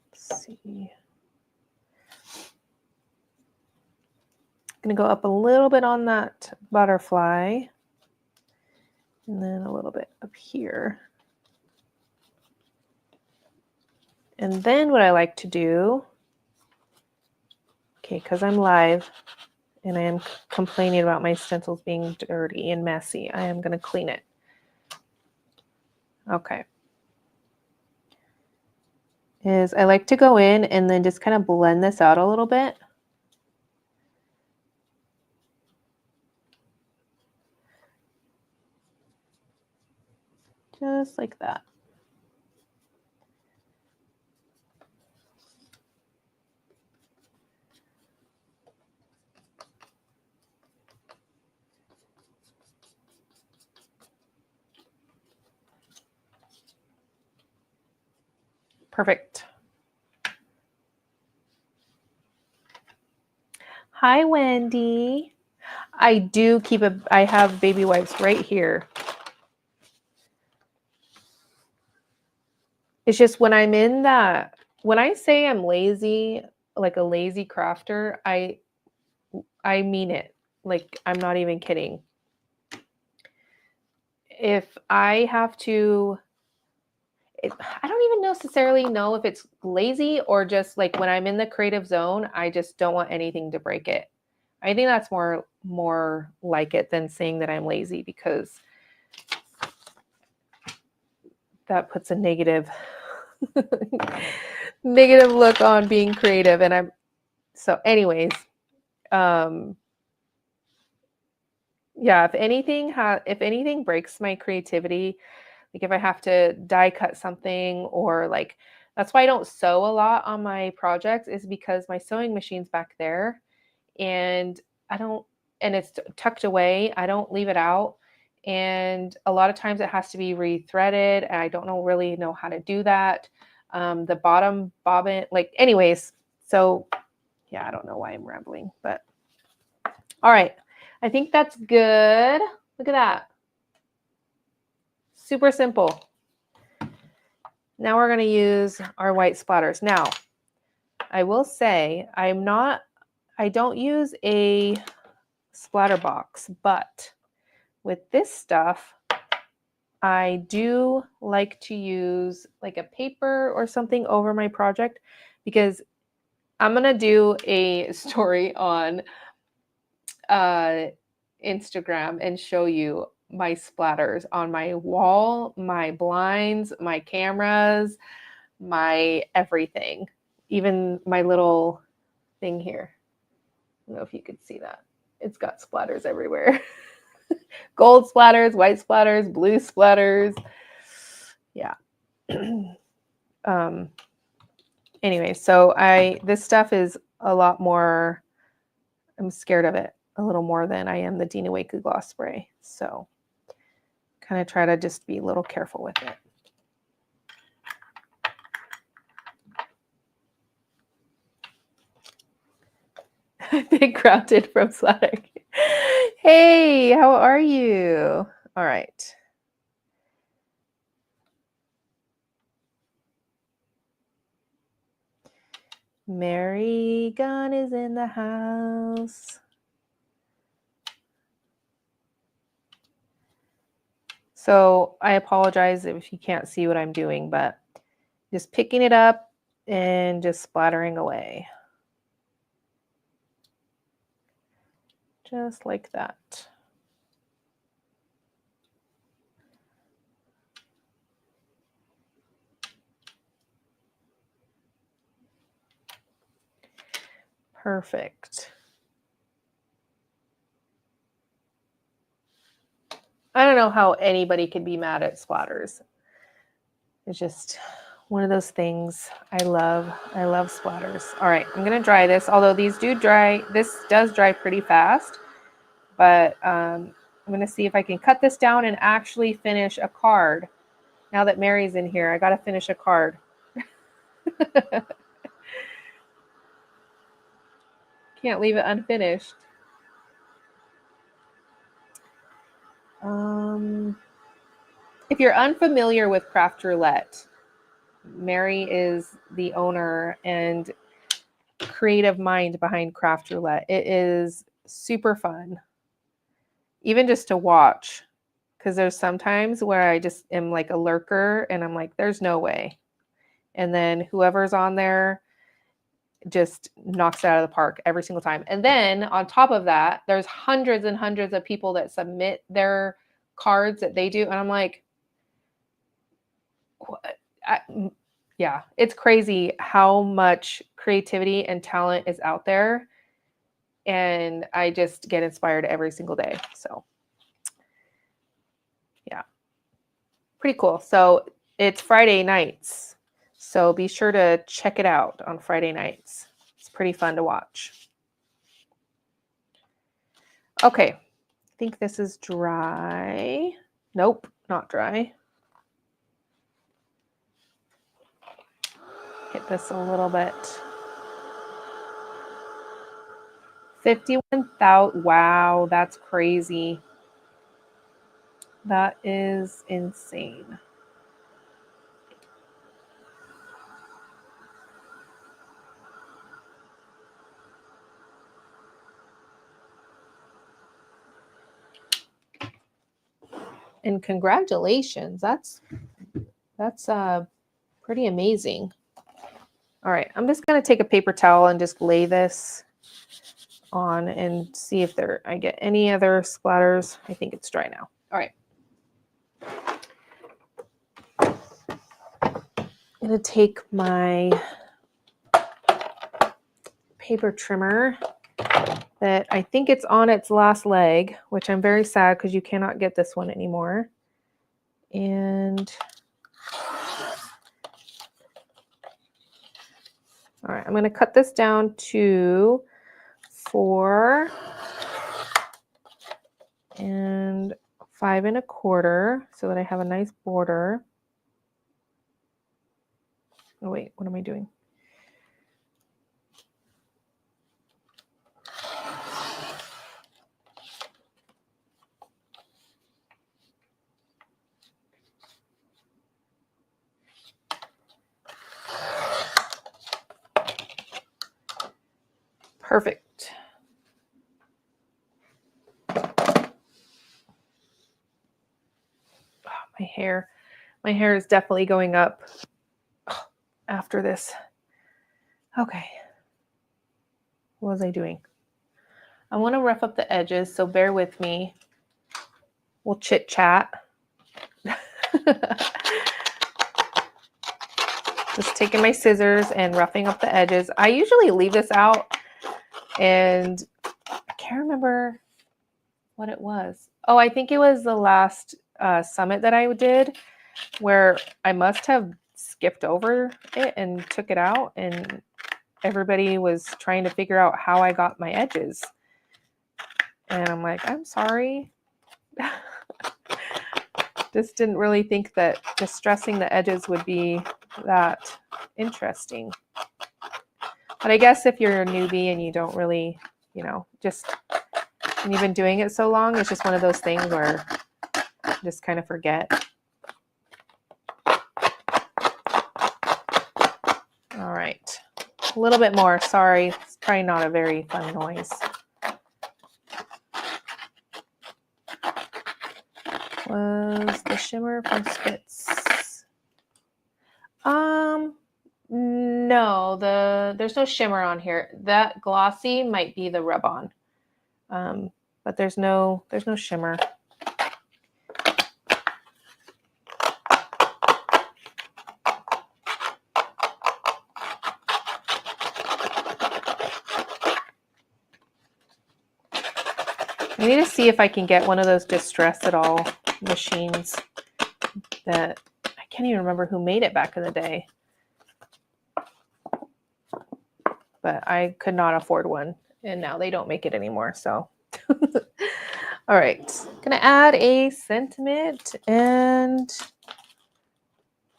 A: Let's see. I'm going to go up a little bit on that butterfly and then a little bit up here. And then what I like to do, okay, because I'm live and I am complaining about my stencils being dirty and messy, I am going to clean it. Okay. Is I like to go in and then just kind of blend this out a little bit. Just like that. Perfect. Hi, Wendy. I do keep I have baby wipes right here. It's just when I'm in that, when I say I'm lazy, like a lazy crafter, I mean it. Like, I'm not even kidding. If I have to, I don't even necessarily know if it's lazy or just like when I'm in the creative zone, I just don't want anything to break it. I think that's more like it than saying that I'm lazy, because that puts a negative look on being creative. And so anyways, yeah, if anything breaks my creativity, like if I have to die cut something, or like, that's why I don't sew a lot on my projects, is because my sewing machine's back there and and it's tucked away. I don't leave it out. And a lot of times it has to be rethreaded, and I don't really know how to do that. The bottom bobbin, like, anyways, so yeah, I don't know why I'm rambling, but all right. I think that's good. Look at that. Super simple. Now we're going to use our white splatters. Now, I will say I don't use a splatter box, but with this stuff, I do like to use like a paper or something over my project, because I'm going to do a story on Instagram and show you my splatters on my wall, my blinds, my cameras, my everything, even my little thing here. I don't know if you could see that. It's got splatters everywhere. Gold splatters, white splatters, blue splatters. Yeah. Anyway, so this stuff is a lot more, I'm scared of it a little more than I am the Dina Wakley gloss spray. So kind of try to just be a little careful with it. Big grounded from Slatic. Hey, how are you? All right. Mary Gunn is in the house. So I apologize if you can't see what I'm doing, but just picking it up and just splattering away. Just like that. Perfect. I don't know how anybody could be mad at splatters. It's just one of those things I love. I love splatters. All right, I'm going to dry this, although these do dry. This does dry pretty fast, but I'm going to see if I can cut this down and actually finish a card. Now that Mary's in here, I got to finish a card. Can't leave it unfinished. If you're unfamiliar with Craft Roulette, Mary is the owner and creative mind behind Craft Roulette. It is super fun, even just to watch, because there's sometimes where I just am like a lurker and I'm like, there's no way. And then whoever's on there just knocks it out of the park every single time. And then on top of that, there's hundreds and hundreds of people that submit their cards that they do. And I'm like, what? Yeah, it's crazy how much creativity and talent is out there. And I just get inspired every single day. So yeah, pretty cool. So it's Friday nights. So be sure to check it out on Friday nights. It's pretty fun to watch. Okay, I think this is dry. Nope, not dry. Hit this a little bit. 51,000. Wow, that's crazy. That is insane. And congratulations. That's pretty amazing. All right, I'm just going to take a paper towel and just lay this on and see if I get any other splatters. I think it's dry now. All right. I'm going to take my paper trimmer that I think it's on its last leg, which I'm very sad because you cannot get this one anymore. And all right, I'm going to cut this down to 4 and 5 1/4 so that I have a nice border. Oh wait, what am I doing? Perfect. Oh, my hair is definitely going up after this. Okay. What was I doing? I want to rough up the edges, so bear with me. We'll chit chat. Just taking my scissors and roughing up the edges. I usually leave this out, and I can't remember what it was. Oh, I think it was the last summit that I did where I must have skipped over it and took it out, and everybody was trying to figure out how I got my edges. And I'm like, I'm sorry. Just didn't really think that distressing the edges would be that interesting. But I guess if you're a newbie and you don't really, just, and you've been doing it so long, it's just one of those things where you just kind of forget. All right, a little bit more. Sorry, it's probably not a very fun noise. Was the shimmer from Spitz? No, there's no shimmer on here. That glossy might be the rub-on, but there's no shimmer. I need to see if I can get one of those Distress It All machines that I can't even remember who made it back in the day. But I could not afford one, and now they don't make it anymore. So, all right, gonna add a sentiment and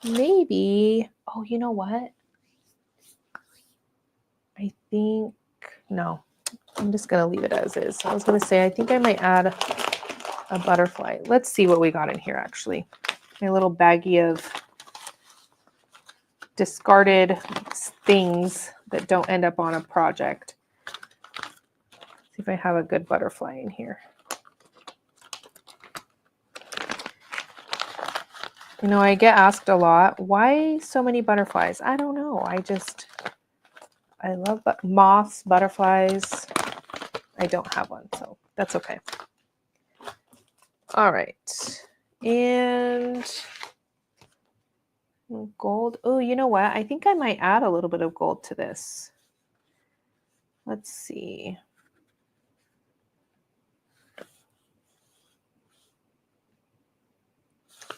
A: maybe. Oh, you know what? I think no. I'm just gonna leave it as is. I was gonna say I think I might add a butterfly. Let's see what we got in here. Actually, my little baggie of discarded things that don't end up on a project. See if I have a good butterfly in here. I get asked a lot, why so many butterflies? I don't know. I love moths, butterflies. I don't have one, so that's okay. All right. And gold. Oh, you know what? I think I might add a little bit of gold to this. Let's see.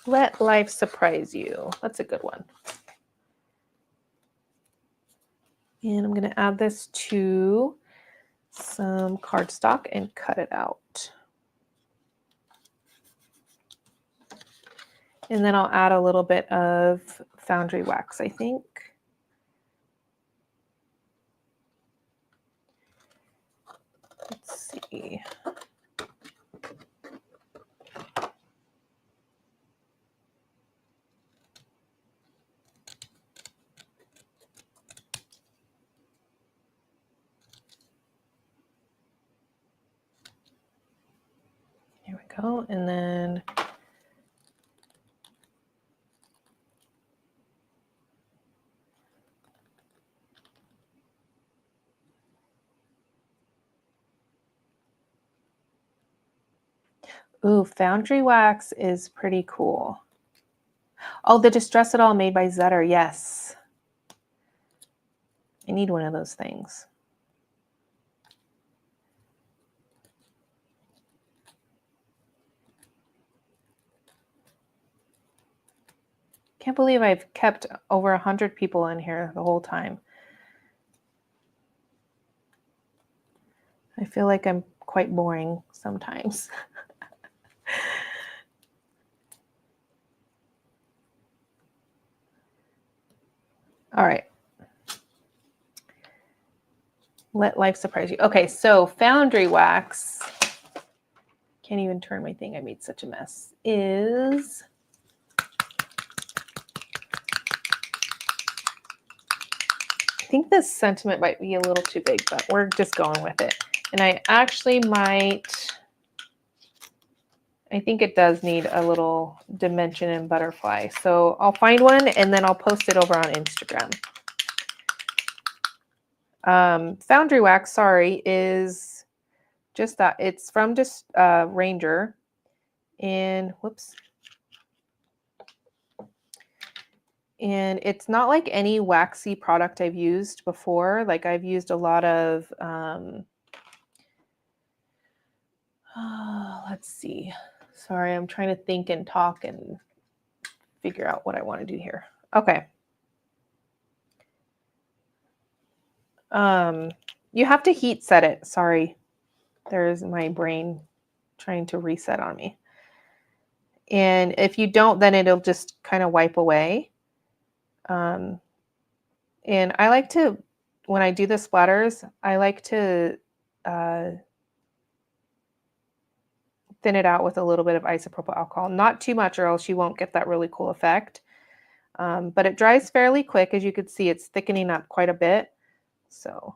A: Let life surprise you. That's a good one. And I'm going to add this to some cardstock and cut it out. And then I'll add a little bit of foundry wax, I think. Let's see. Here we go. And then ooh, foundry wax is pretty cool. Oh, the Distress It All made by Zetter. Yes. I need one of those things. Can't believe I've kept over 100 people in here the whole time. I feel like I'm quite boring sometimes. All right. Let life surprise you. Okay, so foundry wax, can't even turn my thing, I made such a mess, is think this sentiment might be a little too big, but we're just going with it. And I actually might, I think it does need a little dimension and butterfly. So I'll find one and then I'll post it over on Instagram. Foundry wax, sorry, is just that. It's from just Ranger. And whoops. And it's not like any waxy product I've used before. Like I've used a lot of, let's see. Sorry, I'm trying to think and talk and figure out what I want to do here. Okay. You have to heat set it. Sorry. There's my brain trying to reset on me. And if you don't, then it'll just kind of wipe away. And I like to, when I do the splatters, I like to thin it out with a little bit of isopropyl alcohol. Not too much or else you won't get that really cool effect. But it dries fairly quick. As you can see, it's thickening up quite a bit. So,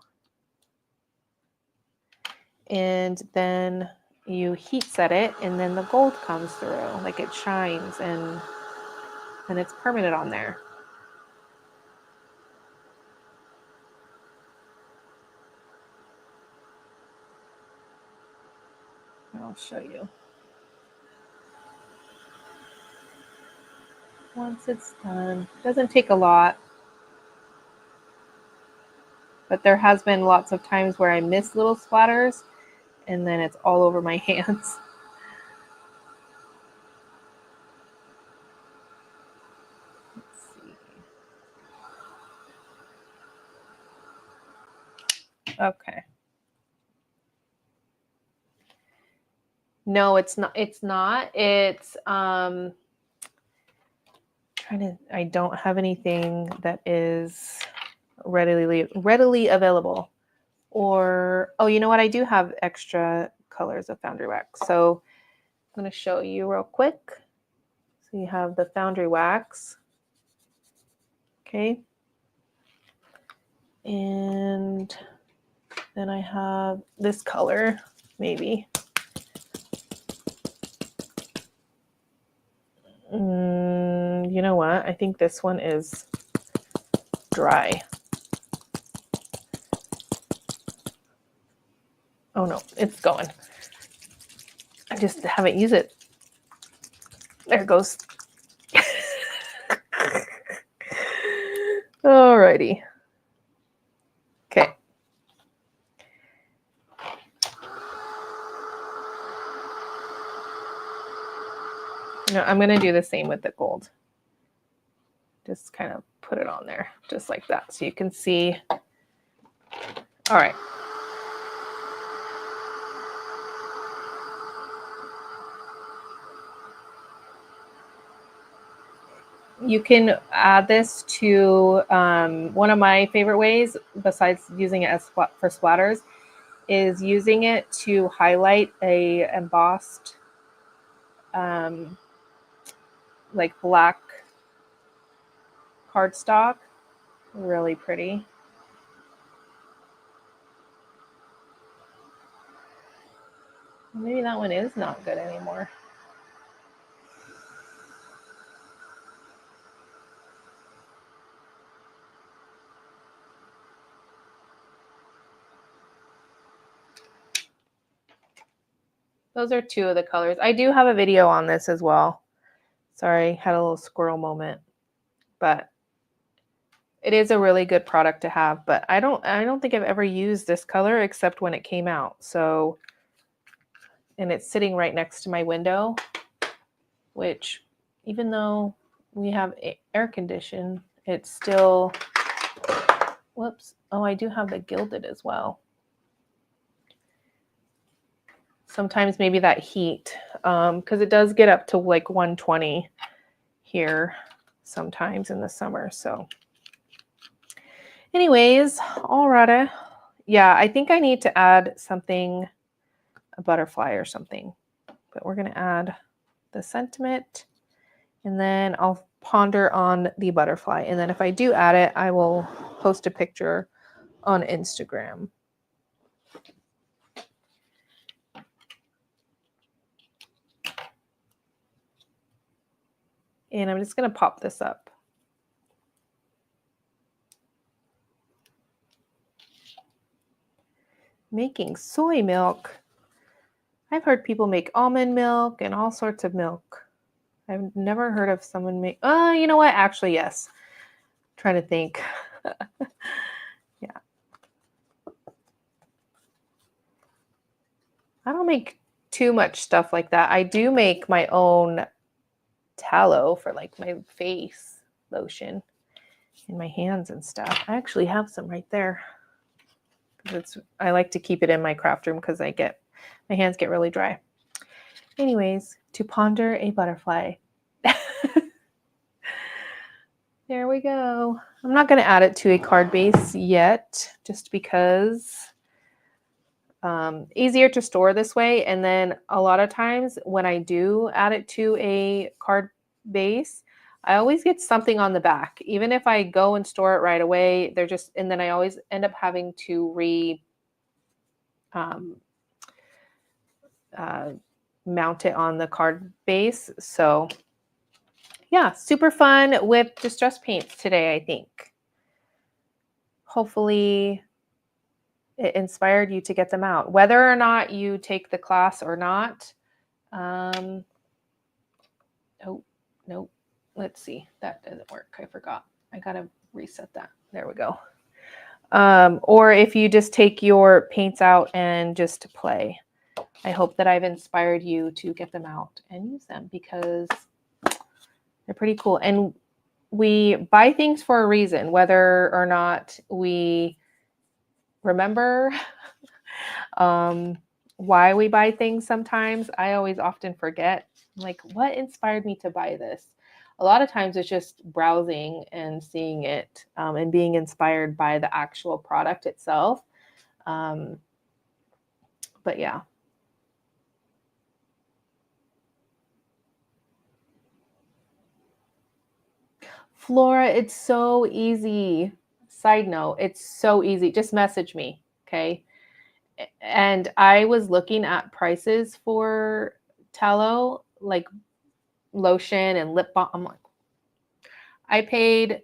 A: and then you heat set it and then the gold comes through, like it shines and it's permanent on there. I'll show you. Once it's done, it doesn't take a lot, but there has been lots of times where I miss little splatters and then it's all over my hands. Let's see. Okay. No, it's not. It's not. It's I don't have anything that is readily available. Or, oh, you know what? I do have extra colors of foundry wax. So I'm going to show you real quick. So you have the foundry wax. Okay. And then I have this color, maybe. You know what? I think this one is dry. Oh no, it's going. I just haven't used it. There it goes. Alrighty. Okay. No, I'm going to do the same with the gold. Just kind of put it on there, just like that, so you can see. All right. You can add this to one of my favorite ways, besides using it as for splatters, is using it to highlight a embossed, like black cardstock. Really pretty. Maybe that one is not good anymore. Those are two of the colors. I do have a video on this as well. Sorry, had a little squirrel moment. But it is a really good product to have. But I don't think I've ever used this color except when it came out. So, and it's sitting right next to my window, which even though we have air condition, it's still, whoops. Oh, I do have the gilded as well. Sometimes maybe that heat, because it does get up to like 120 here sometimes in the summer. So anyways, alrighty. Yeah, I think I need to add something, a butterfly or something, but we're going to add the sentiment and then I'll ponder on the butterfly. And then if I do add it, I will post a picture on Instagram. And I'm just going to pop this up. Making soy milk. I've heard people make almond milk and all sorts of milk. I've never heard of someone make, you know what? Actually, yes. I'm trying to think. Yeah. I don't make too much stuff like that. I do make my own tallow for like my face lotion and my hands and stuff. I actually have some right there. I like to keep it in my craft room because my hands get really dry. Anyways, to ponder a butterfly. There we go. I'm not going to add it to a card base yet, just because easier to store this way. And then a lot of times when I do add it to a card base, I always get something on the back. Even if I go and store it right away, and then I always end up having to mount it on the card base. So yeah, super fun with distress paints today, I think. Hopefully it inspired you to get them out, whether or not you take the class or not. Oh, no. Let's see. That doesn't work. I forgot. I got to reset that. There we go. Or if you just take your paints out and just play. I hope that I've inspired you to get them out and use them because they're pretty cool. And we buy things for a reason, whether or not we remember why we buy things sometimes. I always often forget, like, what inspired me to buy this? A lot of times it's just browsing and seeing it and being inspired by the actual product itself. But yeah. Flora, it's so easy. Side note, it's so easy. Just message me, okay? And I was looking at prices for tallow, like lotion and lip balm. I'm like, I paid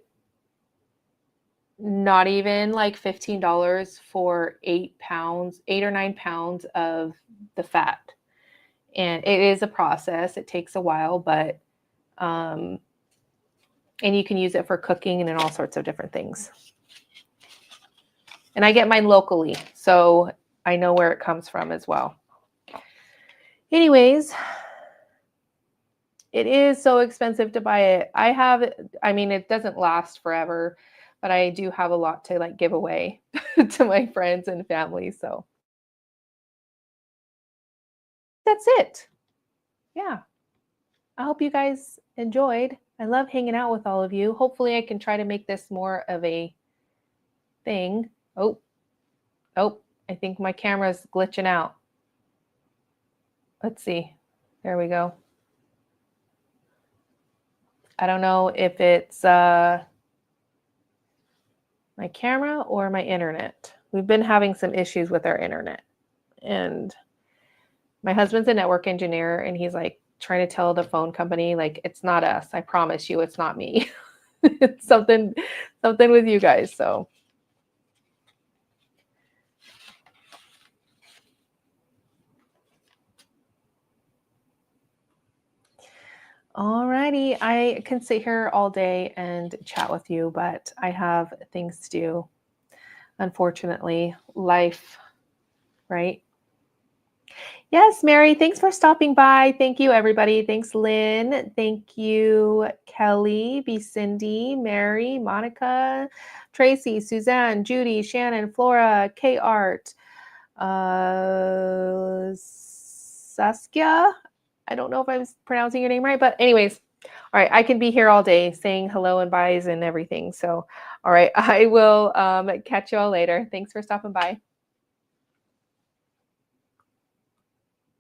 A: not even like $15 for 8 or 9 pounds of the fat. And it is a process. It takes a while, but and you can use it for cooking and in all sorts of different things. And I get mine locally, so I know where it comes from as well. Anyways, it is so expensive to buy it. I mean, it doesn't last forever, but I do have a lot to like give away to my friends and family. So that's it. Yeah. I hope you guys enjoyed. I love hanging out with all of you. Hopefully I can try to make this more of a thing. Oh, I think my camera's glitching out. Let's see. There we go. I don't know if it's my camera or my internet. We've been having some issues with our internet. And my husband's a network engineer, and he's like trying to tell the phone company, like, it's not us. I promise you it's not me. It's something with you guys. So alrighty, I can sit here all day and chat with you, but I have things to do. Unfortunately, life, right? Yes, Mary, thanks for stopping by. Thank you, everybody. Thanks, Lynn. Thank you, Kelly, B. Cindy, Mary, Monica, Tracy, Suzanne, Judy, Shannon, Flora, K. Art, Saskia. I don't know if I'm pronouncing your name right, but anyways, all right, I can be here all day saying hello and byes and everything. So, all right, I will catch you all later. Thanks for stopping by.